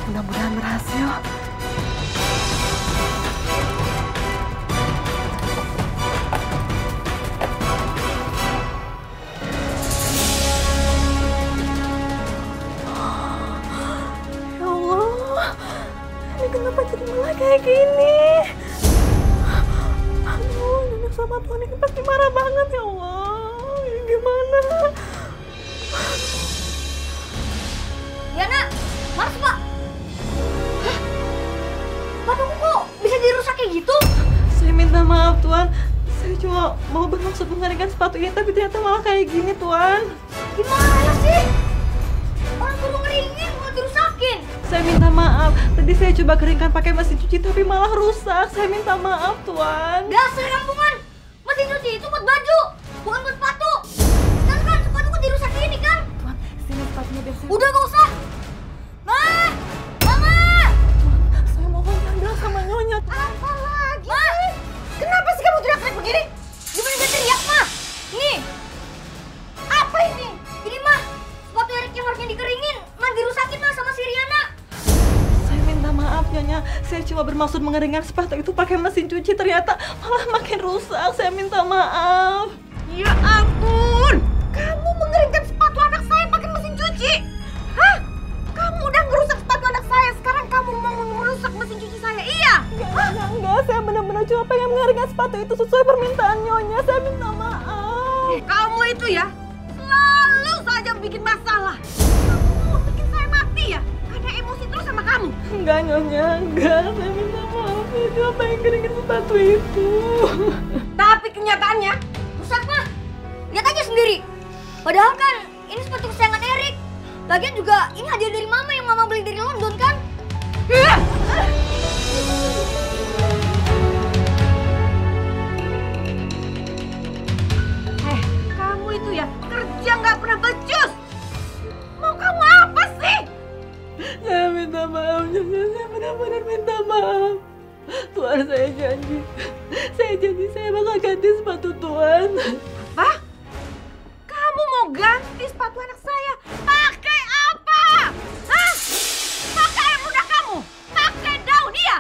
Mudah-mudahan berhasil. Ya Allah, ini kenapa jadi malah kayak gini? Aduh, Nyonya sama Tuhan ini pasti marah banget, ya Allah. Ini gimana? Yana, Mars Pak. Hah? Sepatuku kok bisa dirusak kayak gitu? Saya minta maaf, Tuan. Saya cuma mau bermaksud mengeringkan sepatu ini, tapi ternyata malah kayak gini, Tuan. Gimana sih? Orang suruh ngeringin malah dirusakin. Saya minta maaf. Tadi saya coba keringkan pakai mesin cuci, tapi malah rusak. Saya minta maaf, Tuan. Dasar kampungan. Mesin cuci itu buat baju, bukan buat sepatu. Sekarang kan sepatuku dirusak ini kan? Tuan, sini sepatunya biar saya... Udah gak usah. Ma! Mama! Saya mohon jangan sama Nyonya. Apa lagi? Ma! Kenapa sih kamu teriak-teriak begini? Gimana gak teriak, Ma? Ini. Apa ini? Ini, Ma. Sepatu Erik yang harusnya dikeringin, malah dirusakin, Ma, sama si Riana. Saya minta maaf, Nyonya. Saya cuma bermaksud mengeringkan sepatu itu pakai mesin cuci, ternyata malah makin rusak. Saya minta maaf. Ya ampun, kamu mengeringkan sepatu anak saya pakai mesin cuci? Hah? Kamu udah ngerusak sepatu anak saya, sekarang kamu mau merusak mesin cuci saya, iya? Enggak. Saya benar-benar cuma pengen mengeringkan sepatu itu sesuai permintaan Nyonya. Saya minta maaf. Kamu itu ya, selalu saja bikin masalah. Kamu mau bikin saya mati ya? Karena emosi terus sama kamu. Enggak, Nyonya, enggak. Saya minta maaf. Saya cuma pengen keringin sepatu itu. Tapi kenyataannya, Rusak, Ma. Lihat aja sendiri. Padahal kan ini sepatu kesayangan Erik. Lagian juga ini hadiah dari Mama yang Mama beli dari London kan? kamu itu ya kerja nggak pernah becus. Mau kamu apa sih? Saya minta maaf, Nyonya. Saya benar-benar minta maaf. Tuan, saya janji. Saya bakal ganti sepatu Tuan. Apa? Kamu mau ganti sepatu anak saya? Pakai apa? Hah? Pakai air ludah kamu? Pakai daun, iya?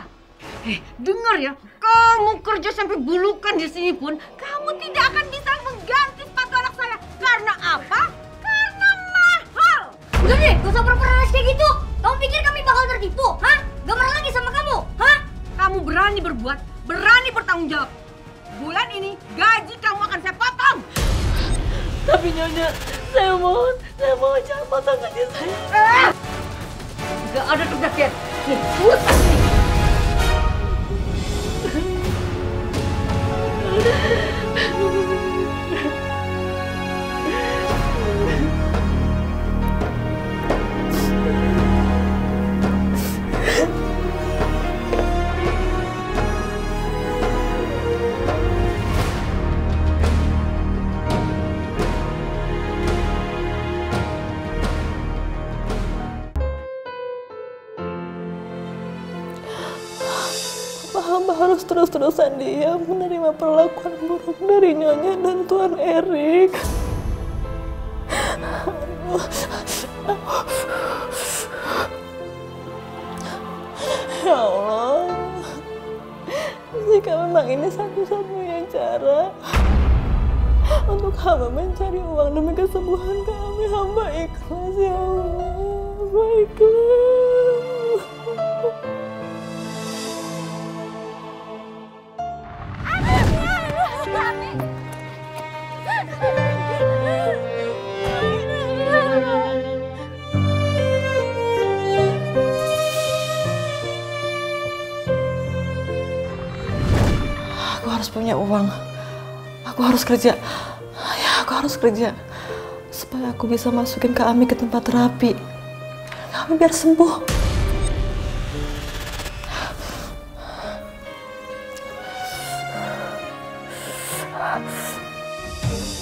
Dengar ya, kamu kerja sampai bulukan di sini pun, kamu tidak akan bisa mengganti sepatu anak saya. Karena apa? Karena mahal. Udah deh, gak usah pura-pura kayak gitu. Kamu pikir kami bakal tertipu? Hah? Gak marah lagi sama kamu? Hah? Kamu berani berbuat, berani bertanggung jawab. Bulan ini gaji kamu akan saya potong. Tapi Nyonya, saya mohon jangan potong gaji saya. Gak ada kegagian. Nih, usah nih. Hamba harus terus-terusan diam menerima perlakuan buruk dari Nyonya dan Tuan Erik. Ya Allah, jika memang ini satu-satunya cara untuk hamba mencari uang demi kesembuhan kami, hamba ikhlas ya Allah, baiklah. punya uang. Aku harus kerja. Ya, aku harus kerja. Supaya aku bisa masukin Kak Ami ke tempat terapi. Kak Ami biar sembuh.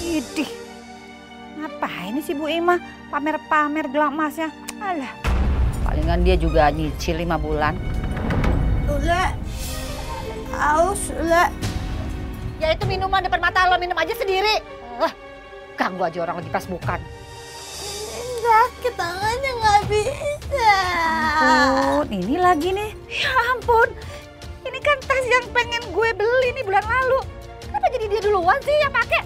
Idih, ngapain sih Bu Ima pamer-pamer gelang emasnya? Alah, palingan dia juga nyicil 5 bulan. Ule, aus, Ule. Ya itu minuman depan mata lo, minum aja sendiri. Ganggu aja orang lagi pas bukan. Sakit tangannya nggak bisa. Ampun, ini lagi nih. Ya ampun, ini kan tas yang pengen gue beli nih bulan lalu. Kenapa jadi dia duluan sih yang pakai?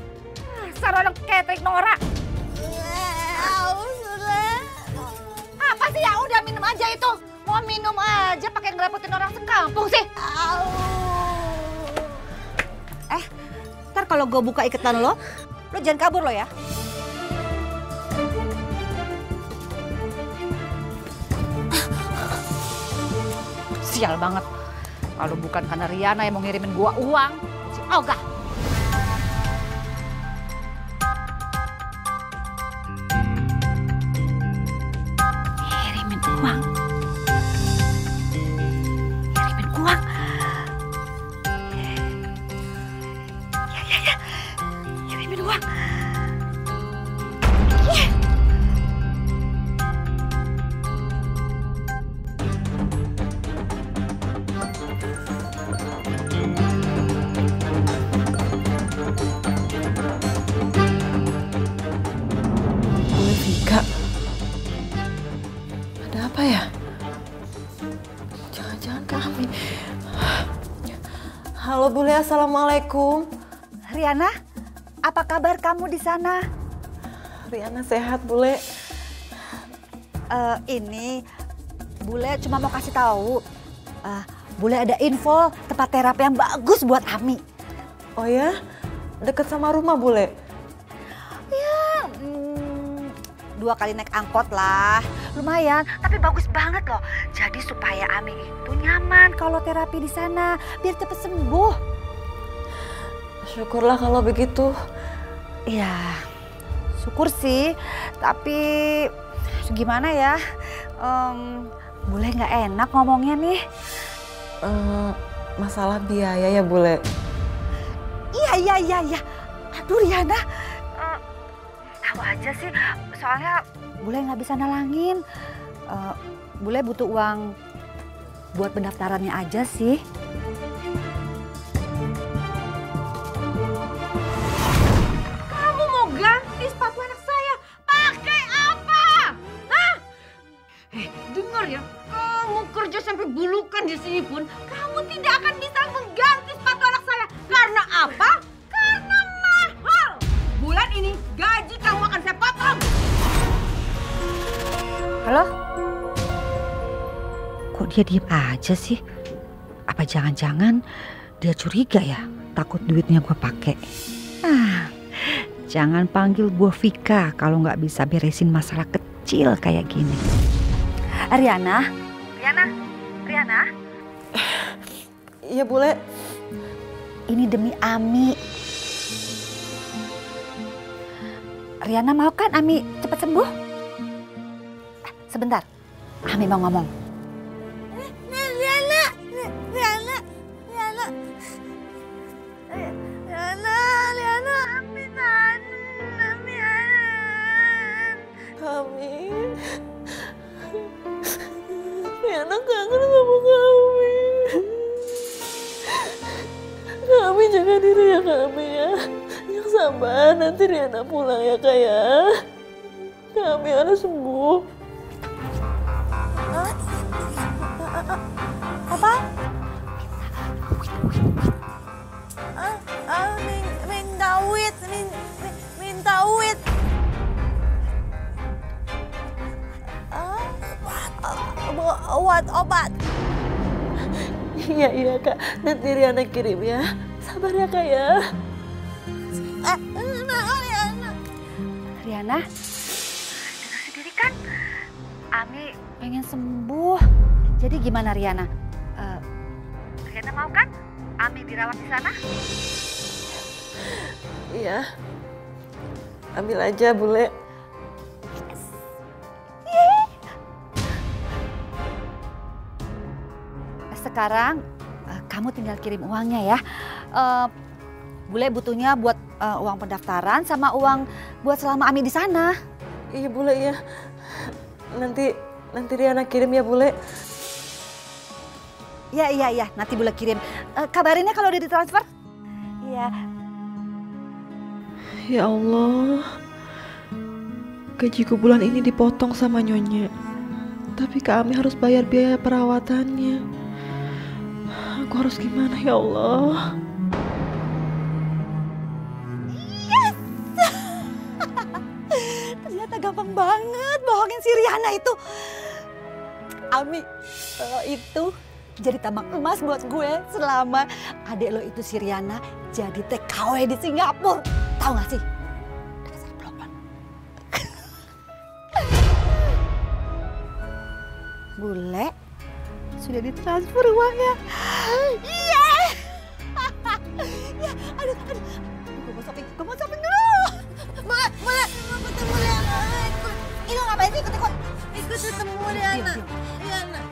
Dasar orang ketek Nora. Aus, Ule. Apa sih, ya udah minum aja itu. Mau minum aja pakai ngerepotin orang sekampung sih. Ntar kalau gue buka iketan lo jangan kabur lo ya. Sial banget. Kalau bukan karena Riana yang mau ngirimin gua uang, si Ogah. Ngirimin uang. Ngirimin uang. Ya. Ngirimin uang. Vika, ada apa ya? Jangan-jangan kami. Halo Bule, assalamualaikum. Riana, apa kabar kamu di sana? Riana sehat Bule. Ini Bule cuma mau kasih tahu, Bule ada info tempat terapi yang bagus buat Ami. Oh ya, deket sama rumah Bule. Ya, 2 kali naik angkot lah, lumayan. Tapi bagus banget loh. Jadi supaya Ami itu nyaman kalau terapi di sana, biar cepet sembuh. Syukurlah kalau begitu. Ya, syukur sih. Tapi gimana ya? Bule nggak enak ngomongnya nih. Masalah biaya ya Bule. Iya. Aduh Riana, tahu aja sih. Soalnya Bule nggak bisa nalangin. Bule butuh uang buat pendaftarannya aja sih. Kamu mau ganti sepatu anak saya? Pakai apa? Hah? Dengar ya, kamu kerja sampai bulukan di sini pun, kamu tidak akan bisa mengganti sepatu anak saya. Karena apa? Karena mahal. Bulan ini gaji kamu akan saya potong. Halo? Kok dia diem aja sih? Apa jangan-jangan dia curiga ya? Takut duitnya gue pakai. Jangan panggil Bu Vika kalau nggak bisa beresin masalah kecil kayak gini. Riana? Iya Bule. Ini demi Ami. Riana mau kan Ami cepat sembuh? Sebentar, Ami mau ngomong. Riana kangen sama kami. Kami jaga diri ya kami ya. Yang sabar, nanti Riana pulang ya Kak ya. Kami harus sembuh. Apa? Minta duit. Buat obat. Iya Kak, nanti Riana kirim ya. Sabar ya Kak ya. Riana, dengar sendiri kan? Ami pengen sembuh. Jadi gimana Riana? Riana mau kan Ami dirawat di sana? Iya. Ambil aja, Bule. Sekarang kamu tinggal kirim uangnya ya. Bule butuhnya buat uang pendaftaran sama uang buat selama Ami di sana. Iya, Bule, iya. Nanti Riana kirim ya, Bule. Iya, nanti Bule kirim. Kabarinnya kalau udah ditransfer. Iya. Ya Allah, gajiku bulan ini dipotong sama Nyonya. Tapi kami harus bayar biaya perawatannya. Aku harus gimana ya Allah? Yes! Ternyata gampang banget bohongin si Riana itu. Ami, lo itu jadi tambang emas buat gue selama adik lo itu si Riana jadi TKW di Singapura. Tahu gak sih? Dasar pelopon. Bule, sudah ditransfer uangnya. Iya! Ya, aduh. Gue mau shopping dulu. Boleh, mau ketemu Riana. Ini ngapain sih ikut-ikut? Ikut ketemu Riana.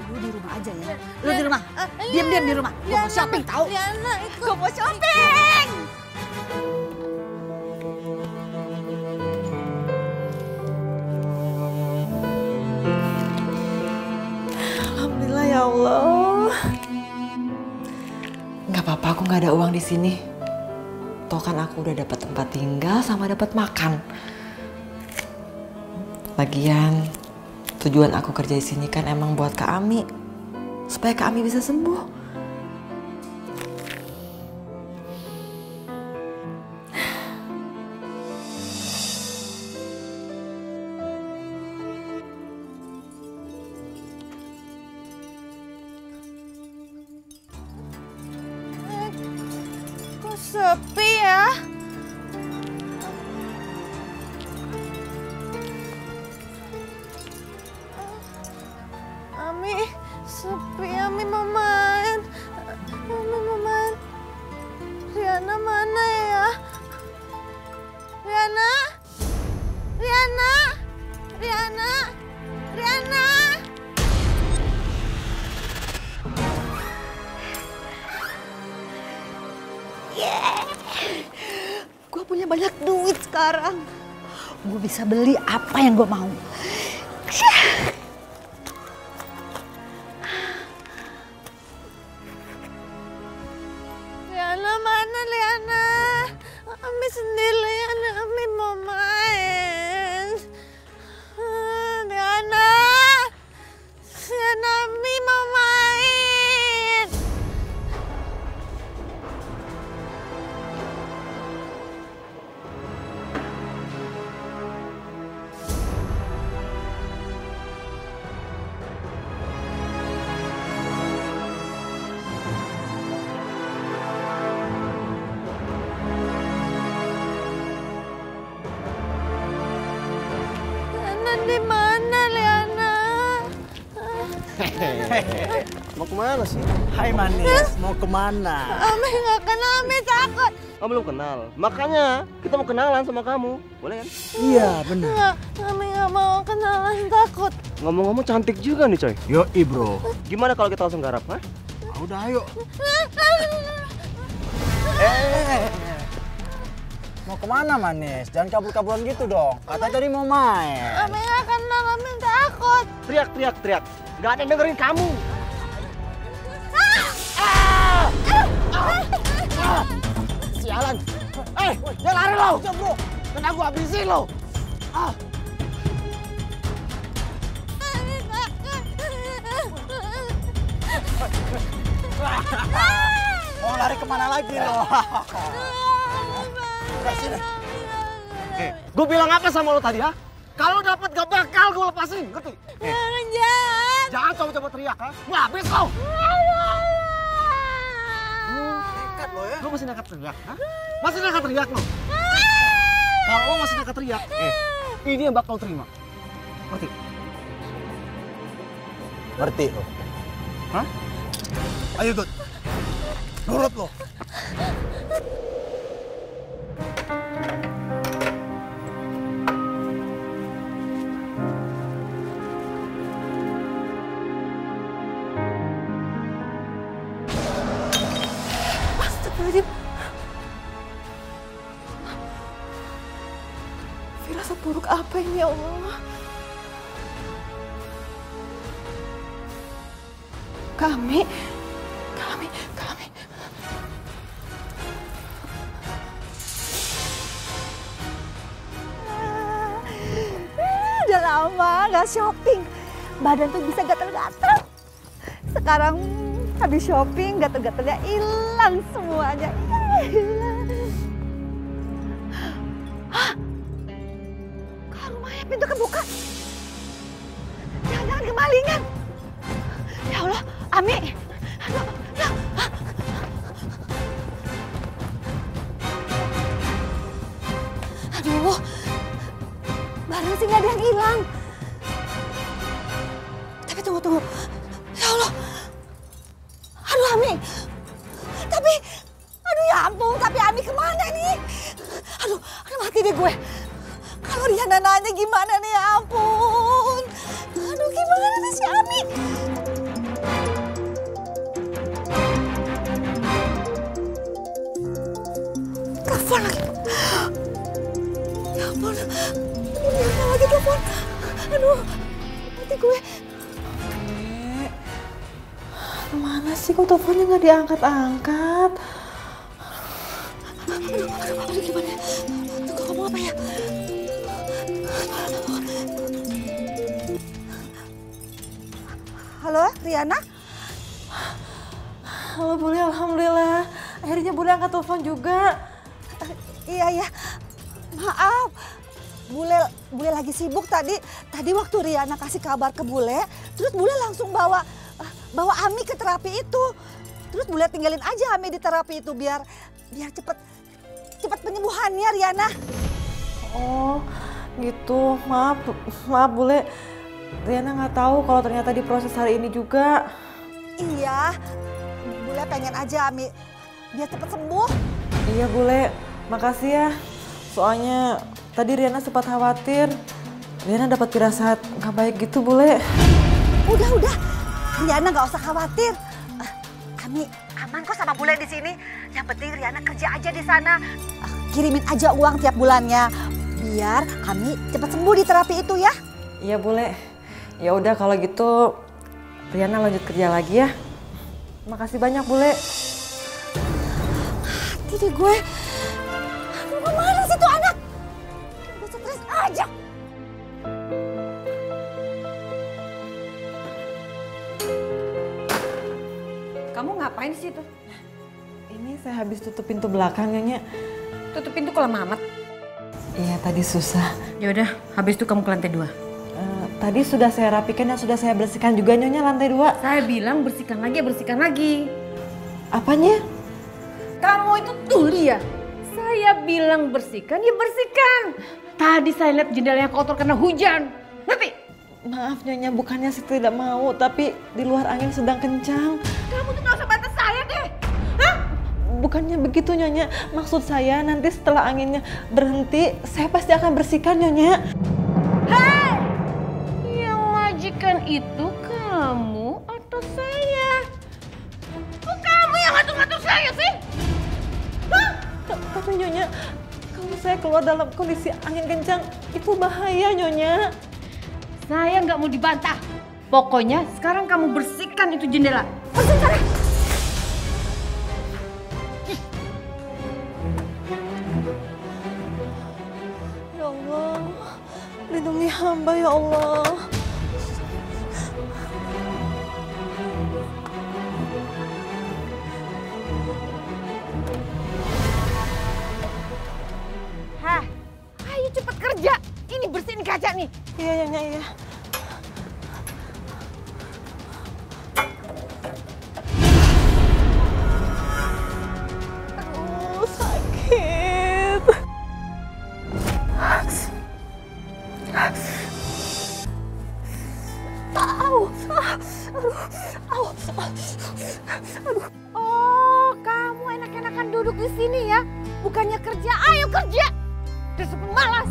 Lu di rumah aja ya. Lu di rumah. Diam-diam di rumah. Gue mau shopping tahu. Riana ikut. Gue mau shopping. Alhamdulillah ya Allah. Nggak apa-apa, aku nggak ada uang di sini. Toh kan aku udah dapat tempat tinggal sama dapat makan. Lagian tujuan aku kerja di sini kan emang buat Kak Ami, supaya Kak Ami bisa sembuh. Kok sepi ya? Ami, sepi. Ami mau main. Riana mana ya? Riana? Gue punya banyak duit sekarang. Gue bisa beli apa yang gue mau. Riana mana, Riana? Ami sendirian, Ami mau main. Riana, Ami mau main. Riana di mana, Riana? Mau kemana sih? Hai Manis, mau kemana? Ami nggak kenal, Ami takut. Oh, belum kenal. Makanya kita mau kenalan sama kamu. Boleh kan? Iya, benar. Nggak, Ami nggak mau kenalan, takut. Ngomong-ngomong cantik juga nih, coy. Yoi, bro. Gimana kalau kita langsung garap, ha? Udah, ayo. Mau kemana, Manis? Jangan kabur-kaburan gitu dong. Katanya tadi mau main. Ami nggak kenal, Ami takut. Teriak. Gak ada yang dengerin kamu. Sialan. Jangan lari lo. Kena gua habisin lo. Mau lari kemana lagi lo? Gue bilang apa sama lo tadi, ha? Kalau dapat gak bakal gue lepasin, ngerti? Jangan coba-coba teriak, ha? Nggak habis kau. Nekat lo ya. Lo masih nekat teriak, ha? Masih nekat teriak lo? Kalau lo masih nekat teriak, ini yang bakal terima. Ngerti? Ngerti lo. Hah? Ayo, Gut. Nurut lo. Firasat buruk apa ini ya Allah? Kami. Udah lama nggak shopping, badan tuh bisa gatel-gatel. Sekarang habis shopping, gatel-gatelnya hilang semuanya. Hah? Kok rumahnya pintu kebuka? Jangan-jangan kemalingan. Ya Allah, Ami. Aduh, ya. Aduh, barang sih nggak ada yang hilang. Tapi tunggu. Ya Allah. Aduh, Ami. Aduh ya ampun, tapi Ami kemana nih? Aduh mati deh gue. Kalau Riana nanya gimana nih, ya ampun. Aduh gimana nih si Ami? Telepon lagi. Ya ampun. Riana lagi telepon. Aduh, mati gue. Kemana sih kok teleponnya nggak diangkat-angkat? Aduh gimana ya? Tunggu ngomong apa ya? Halo, Riana? Halo Bule, alhamdulillah. Akhirnya Bule angkat telepon juga. Iya. Maaf. Bule lagi sibuk tadi. Tadi waktu Riana kasih kabar ke Bule, terus Bule langsung bawa Ami ke terapi itu. Terus Bule tinggalin aja Ami di terapi itu biar cepet penyembuhannya, Riana. Oh, gitu. Maaf Bule. Riana nggak tahu kalau ternyata diproses hari ini juga. Iya. Bule pengen aja Ami biar cepet sembuh. Iya Bule, makasih ya. Soalnya tadi Riana sempat khawatir. Riana dapat firasat nggak baik gitu Bule. Udah. Riana nggak usah khawatir. Ami aman kok sama Bule di sini. Yang penting Riana kerja aja di sana. Kirimin aja uang tiap bulannya. Biar Ami cepat sembuh di terapi itu ya. Iya Bule. Ya udah kalau gitu Riana lanjut kerja lagi ya. Makasih banyak Bule. Mati deh gue. Aduh, kemana sih tuh anak? Gue stres aja. Kamu ngapain di situ? Ini saya habis tutup pintu belakang Nyonya. Tutup pintu ke amat. Iya tadi susah. Ya udah, habis itu kamu ke lantai 2. Tadi sudah saya rapikan dan sudah saya bersihkan juga Nyonya lantai 2. Saya bilang bersihkan lagi. Apanya? Kamu itu tuli ya? Saya bilang bersihkan, ya bersihkan. Tadi saya lihat jendelanya kotor karena hujan. Ngerti? Maaf Nyonya, bukannya saya tidak mau, tapi di luar angin sedang kencang. Kamu tuh gak usah bantu saya deh. Bukannya begitu Nyonya, maksud saya nanti setelah anginnya berhenti, saya pasti akan bersihkan Nyonya. Hei! Yang majikan itu kamu atau saya? Kok kamu yang ngatur-ngatur saya sih? Tapi Nyonya, kalau saya keluar dalam kondisi angin kencang, itu bahaya Nyonya. Saya nggak mau dibantah. Pokoknya sekarang kamu bersihkan itu jendela. Bersihkan! Ya Allah, lindungi hamba ya Allah. Hah, ayo cepet kerja. Ini bersihin kaca nih. Iya Nyonya, iya. Aduh, sakit. Oh, kamu enak-enakan duduk di sini ya? Bukannya kerja, ayo kerja. Dasar pemalas.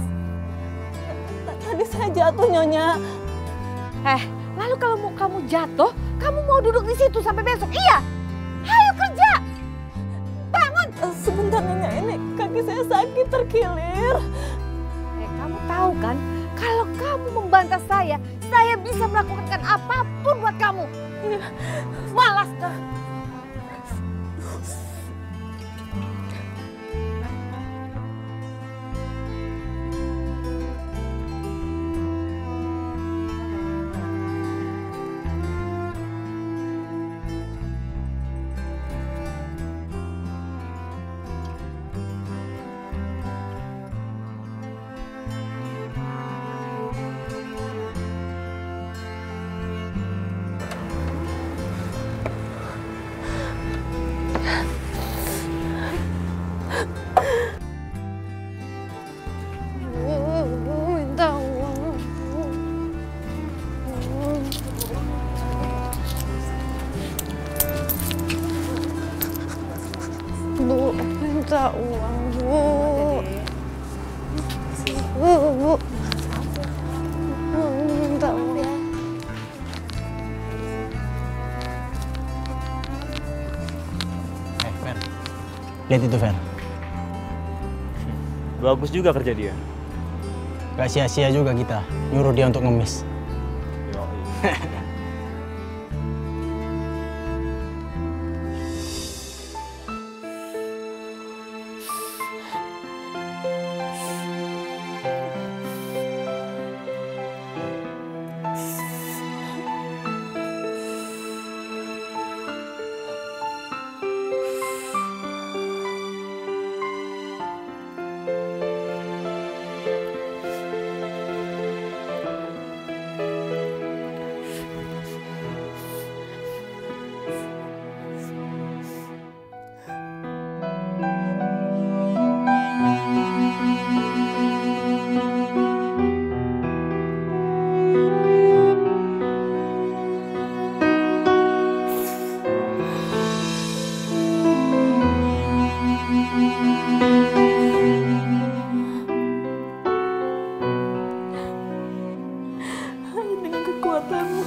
Tadi saya jatuh Nyonya. Lalu kalau mau kamu jatuh, kamu mau duduk di situ sampai besok? Iya. Ayo kerja. Bangun. Sebentar Nyonya, ini kaki saya sakit terkilir. Kamu tahu membantah saya bisa melakukan apapun buat kamu. Malas dah. Bu, minta uang, Bu. Bu. Minta uang. Fer. Lihat itu, Fer. Bagus juga kerja dia. Gak sia-sia juga kita nyuruh dia untuk ngemis.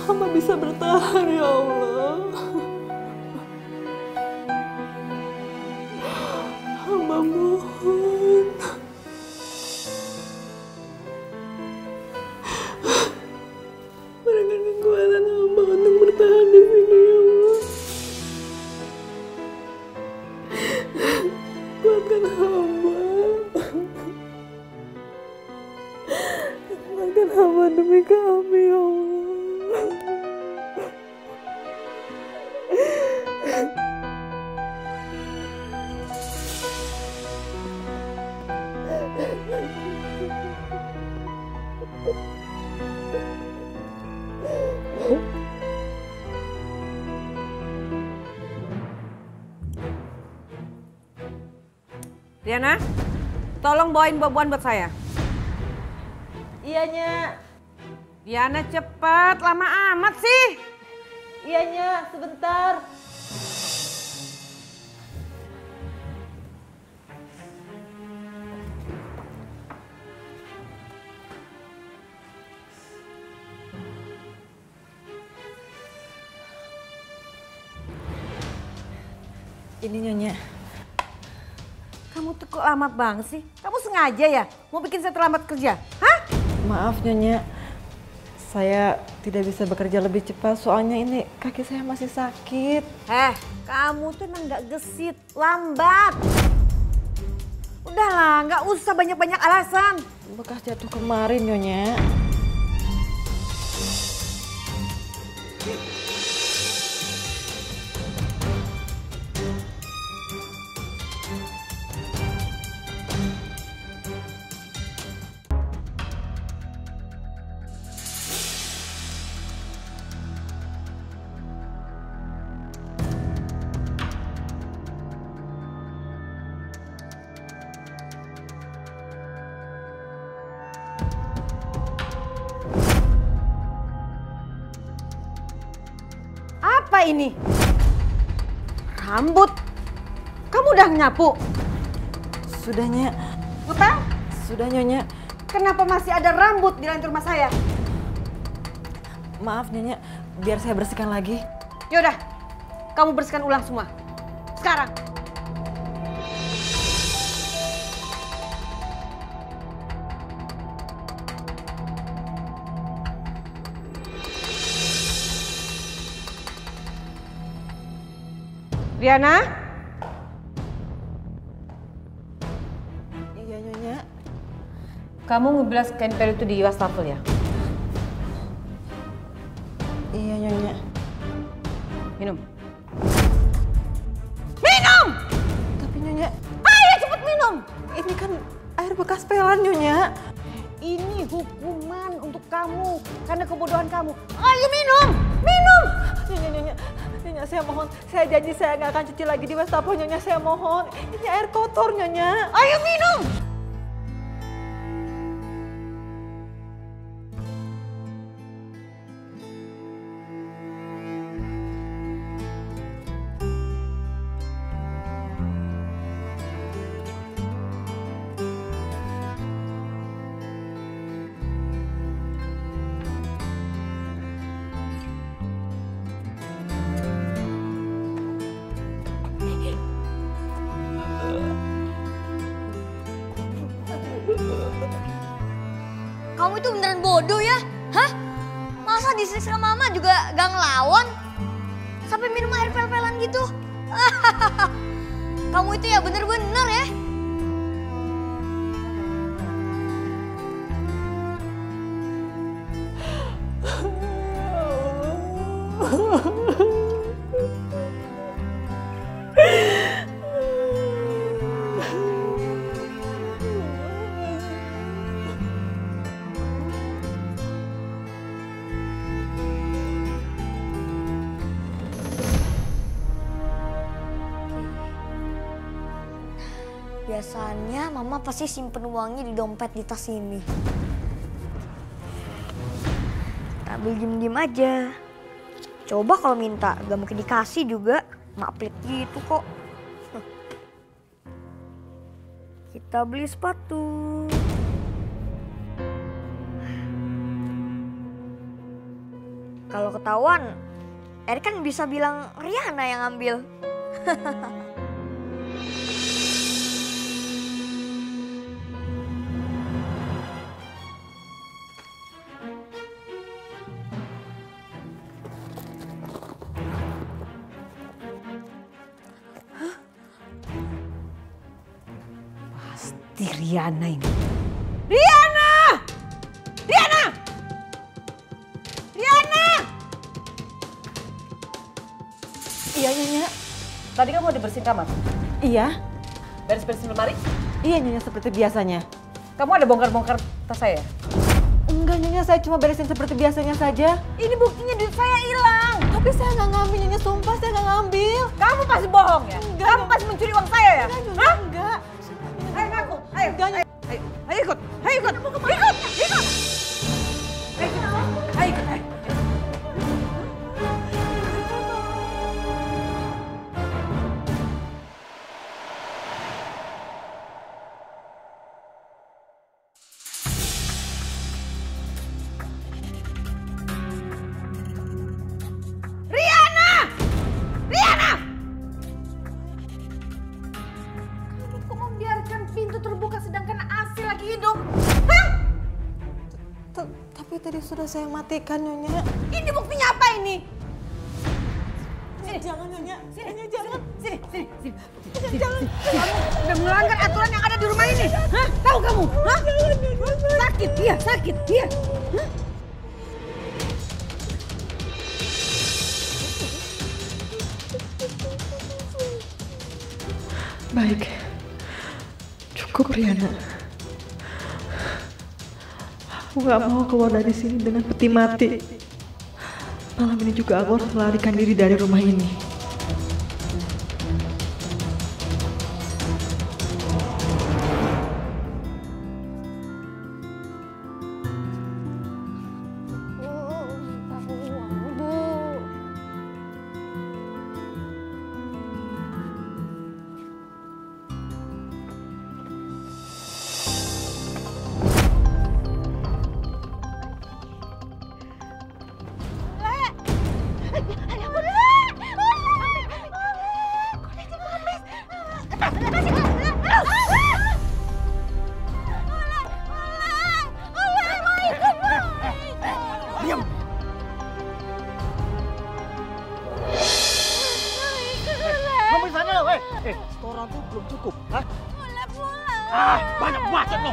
Hamba bisa bertahan, ya Allah. Hamba mohon. Berikan kekuatan hamba untuk bertahan di sini, ya Allah. Kuatkan hamba. Kuatkan hamba demi kami, ya Allah. Riana, tolong bawain buah-buahan buat saya. Iya, Nya. Riana cepat, lama amat sih. Iya, Nya, sebentar. Ini Nyonya. Kamu tuh kok lambat banget sih? Kamu sengaja ya mau bikin saya terlambat kerja? Hah? Maaf Nyonya, saya tidak bisa bekerja lebih cepat soalnya ini kaki saya masih sakit. Kamu tuh emang gak gesit, lambat. Udahlah, gak usah banyak-banyak alasan. Bekas jatuh kemarin Nyonya. Apa ini? Rambut? Kamu udah nyapu? Sudah, Nya. Apa? Sudah, Nyonya. Kenapa masih ada rambut di lantai rumah saya? Maaf, Nyonya. Biar saya bersihkan lagi. Yaudah, kamu bersihkan ulang semua. Sekarang. Riana? Iya, Nyonya. Kamu ngebilas kain pel itu di wastafel ya? Iya, Nyonya. Minum. Minum! Tapi Nyonya, Ayo cepet minum! ini kan air bekas pelan, Nyonya. Ini hukuman untuk kamu karena kebodohan kamu. Ayo minum! Minum! Nyonya, saya mohon. Saya janji saya nggak akan cuci lagi di wastafel, Nyonya. Saya mohon. Ini air kotor, Nyonya. Ayo minum! Kamu itu beneran bodoh ya? Hah? Masa disiksa mama juga gak ngelawan? Sampai minum air pel-pelan gitu? Kamu itu ya bener-bener ya? Biasanya mama pasti simpen uangnya di dompet di tas ini. Ambil diem-diem aja. Coba kalau minta gak mungkin dikasih juga. Mak pelit gitu kok. Kita beli sepatu. Kalau ketahuan, Erik kan bisa bilang Riana yang ambil. Pasti Riana ini. Riana! Riana! Riana! Iya, Nyonya. Tadi kamu udah bersihin kamar? Iya. Beres-beresin lemari? Iya, Nyonya, seperti biasanya. Kamu ada bongkar-bongkar tas saya? Enggak, Nyonya, saya cuma beresin seperti biasanya saja. Ini buktinya duit saya hilang. Tapi saya nggak ngambil, Nyonya, sumpah saya nggak ngambil. Kamu pasti bohong ya? Enggak, Kamu pasti mencuri uang saya ya? Enggak, Nyonya, Hah? enggak. Ayo ngaku, ayo. Enggak, Nyonya. Ayo ikut, ayo ikut, ikut, ikut. Ayo ikut, ayo. Riana! Riana! Kamu kok membiarkan pintu terbuka sedangkan AC lagi hidup? Hah? Tapi tadi sudah saya matikan, Nyonya. Ini buktinya apa ini? Sini. Jangan, Nyonya. Sini, jangan. Sini. Jangan. Kamu udah melanggar aturan yang ada di rumah ini. Hah? Tahu kamu? Hah? Sakit dia, sakit dia. Hah? Baik, cukup Riana. Aku gak mau keluar dari sini dengan peti mati. Malam ini juga aku harus melarikan diri dari rumah ini. orang tua belum cukup? Hah? Pulang. Ah, banyak bacot lo.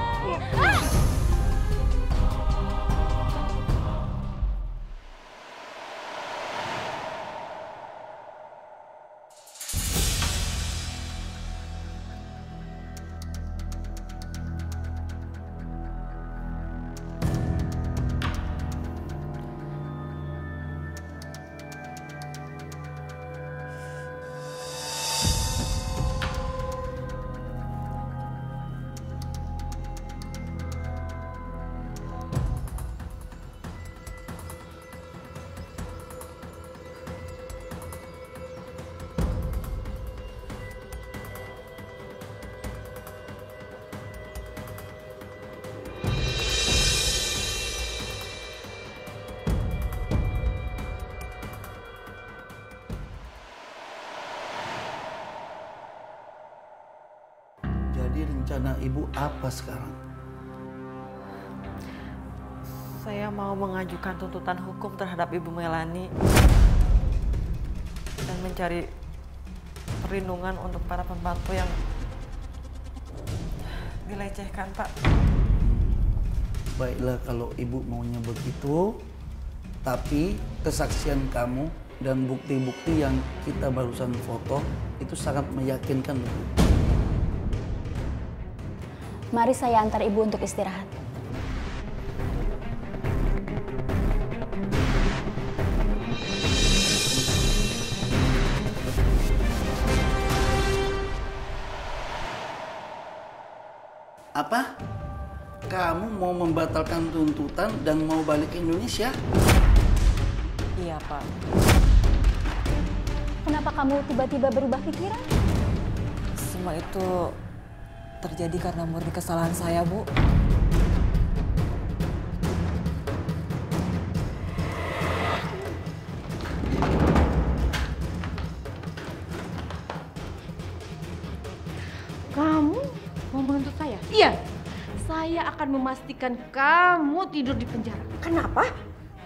Jadi rencana ibu apa sekarang? Saya mau mengajukan tuntutan hukum terhadap Ibu Melani dan mencari perlindungan untuk para pembantu yang dilecehkan, Pak. Baiklah kalau ibu maunya begitu, tapi kesaksian kamu dan bukti-bukti yang kita barusan foto itu sangat meyakinkan, Bu. Mari saya antar ibu untuk istirahat. Apa? Kamu mau membatalkan tuntutan dan mau balik ke Indonesia? Iya, Pak. Kenapa kamu tiba-tiba berubah pikiran? Semua itu terjadi karena murni kesalahan saya, Bu. Kamu mau menuntut saya? Iya. Saya akan memastikan kamu tidur di penjara. Kenapa?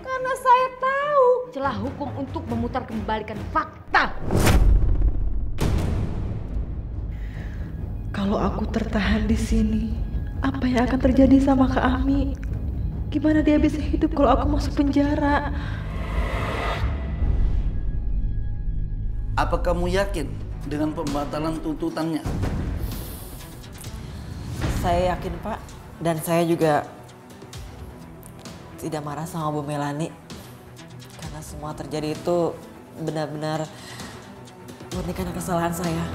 Karena saya tahu celah hukum untuk memutar kembalikan fakta. Kalau aku tertahan di sini, apa yang akan terjadi sama Kak Ami? Gimana dia bisa hidup kalau aku masuk penjara? Apa kamu yakin dengan pembatalan tuntutannya? Saya yakin, Pak. Dan saya juga tidak marah sama Bu Melani. Karena semua terjadi itu benar-benar murni karena kesalahan saya.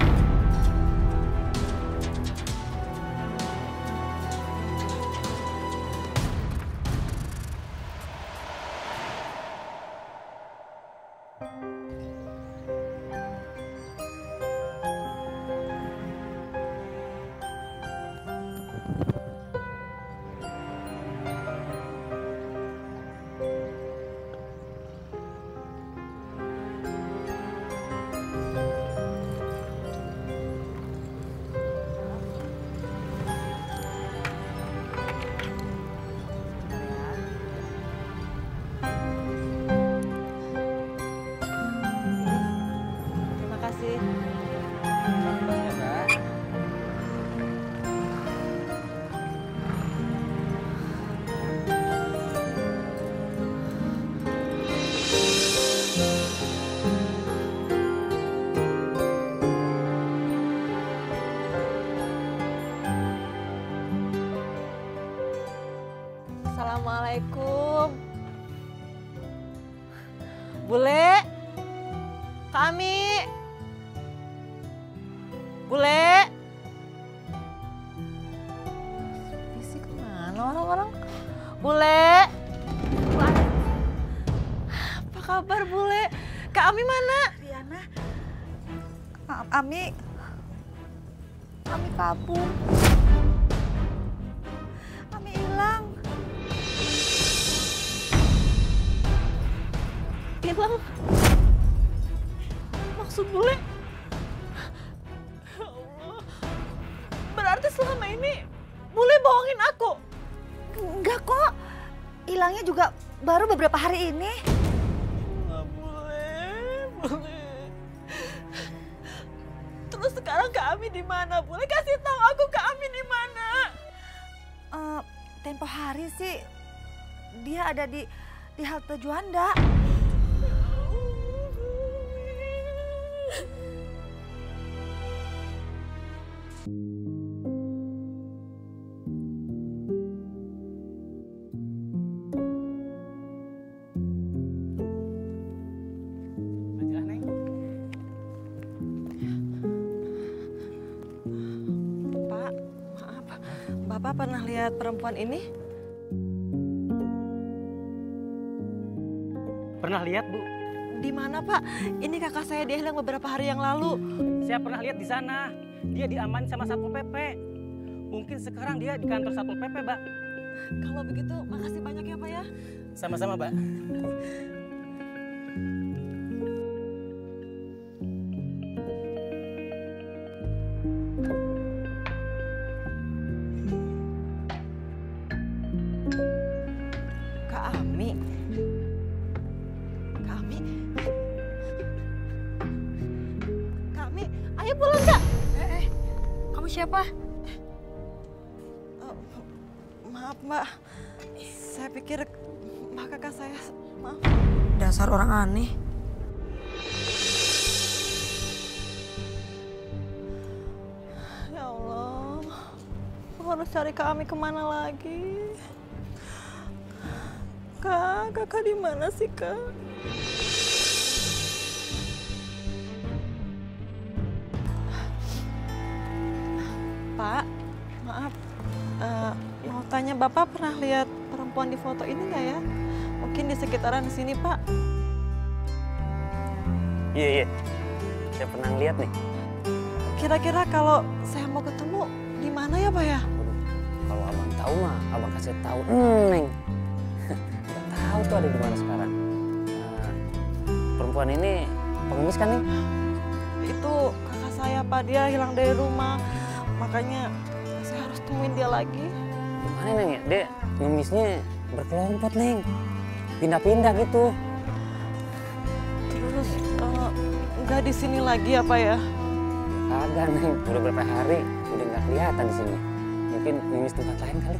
Terima kasih. Assalamualaikum. Bule, kami. Bule. Fisik kemana orang-orang? Bule. Apa kabar, Bule? Kak Ami mana? Riana. Ami kabur. Ami hilang. Hilang? Maksud Bule? Ya Allah. Berarti selama ini Bule bohongin aku? Enggak kok. Hilangnya juga baru beberapa hari ini. Nggak boleh. Terus sekarang Kak Ami di mana? Boleh kasih tahu aku Kak Ami di mana? Tempo hari sih dia ada di halte Juanda. Pak, maaf. Bapak pernah lihat perempuan ini? Pernah lihat, Bu? Di mana, Pak? Ini kakak saya, dia hilang beberapa hari yang lalu. Saya pernah lihat di sana. Dia diamankan sama Satpol PP. Mungkin sekarang dia di kantor Satpol PP, Mbak. Kalau begitu, makasih banyak ya, Pak ya. Sama-sama, Mbak. Kak Ami. Kak Ami. Kak Ami, ayo pulang, Kak. Kamu siapa? Maaf, Mbak. Saya pikir Mbak kakak saya. Maaf. Dasar orang aneh. Ya Allah. Aku harus cari Kak Ami kemana lagi? Kak, kakak di mana sih, Kak? Pak, maaf. Mau tanya, Bapak pernah lihat perempuan di foto ini nggak ya? Mungkin di sekitaran sini, Pak. Iya. Saya pernah lihat nih. Kira-kira kalau saya mau ketemu, di mana ya, Pak ya? Kalau abang tahu mah, abang kasih tahu. Neng. Nggak tahu tuh ada di mana sekarang. Perempuan ini pengemis kan, Neng? Itu kakak saya, Pak. Dia hilang dari rumah. Makanya saya harus temuin dia lagi. Gimana, Neng ya? Dia ngemisnya berkelompok, Neng. Pindah-pindah gitu. Terus nggak di sini lagi apa ya? Kagak, Neng. Udah berapa hari udah nggak kelihatan di sini. Mungkin ngemis tempat lain kali.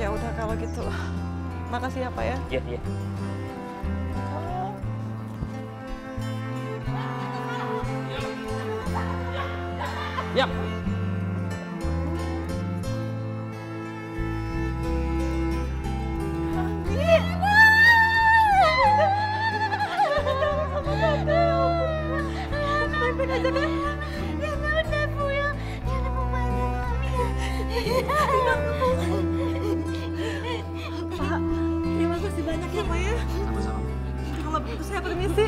Ya udah kalau gitu. Makasih ya, Pak ya. Iya. Yap. Pak, terima kasih banyak ya, Pak ya. Sama-sama. Kalau begitu saya permisi.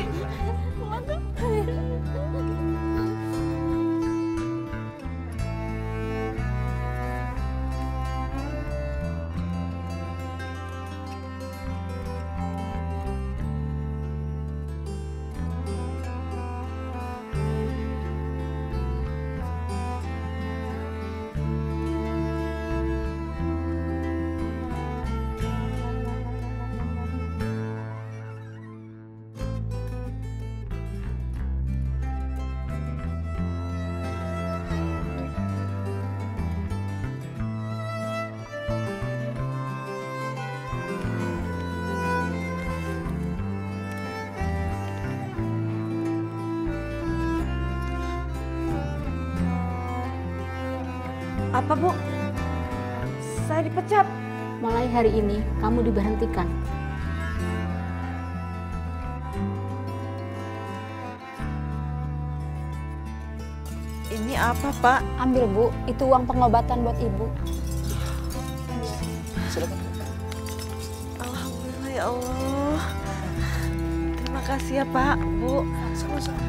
Apa, Bu? Saya dipecat. Mulai hari ini kamu diberhentikan. Ini apa, Pak? Ambil, Bu. Itu uang pengobatan buat Ibu. Silakan. Alhamdulillah ya Allah. Terima kasih ya, Pak, Bu. Sama-sama.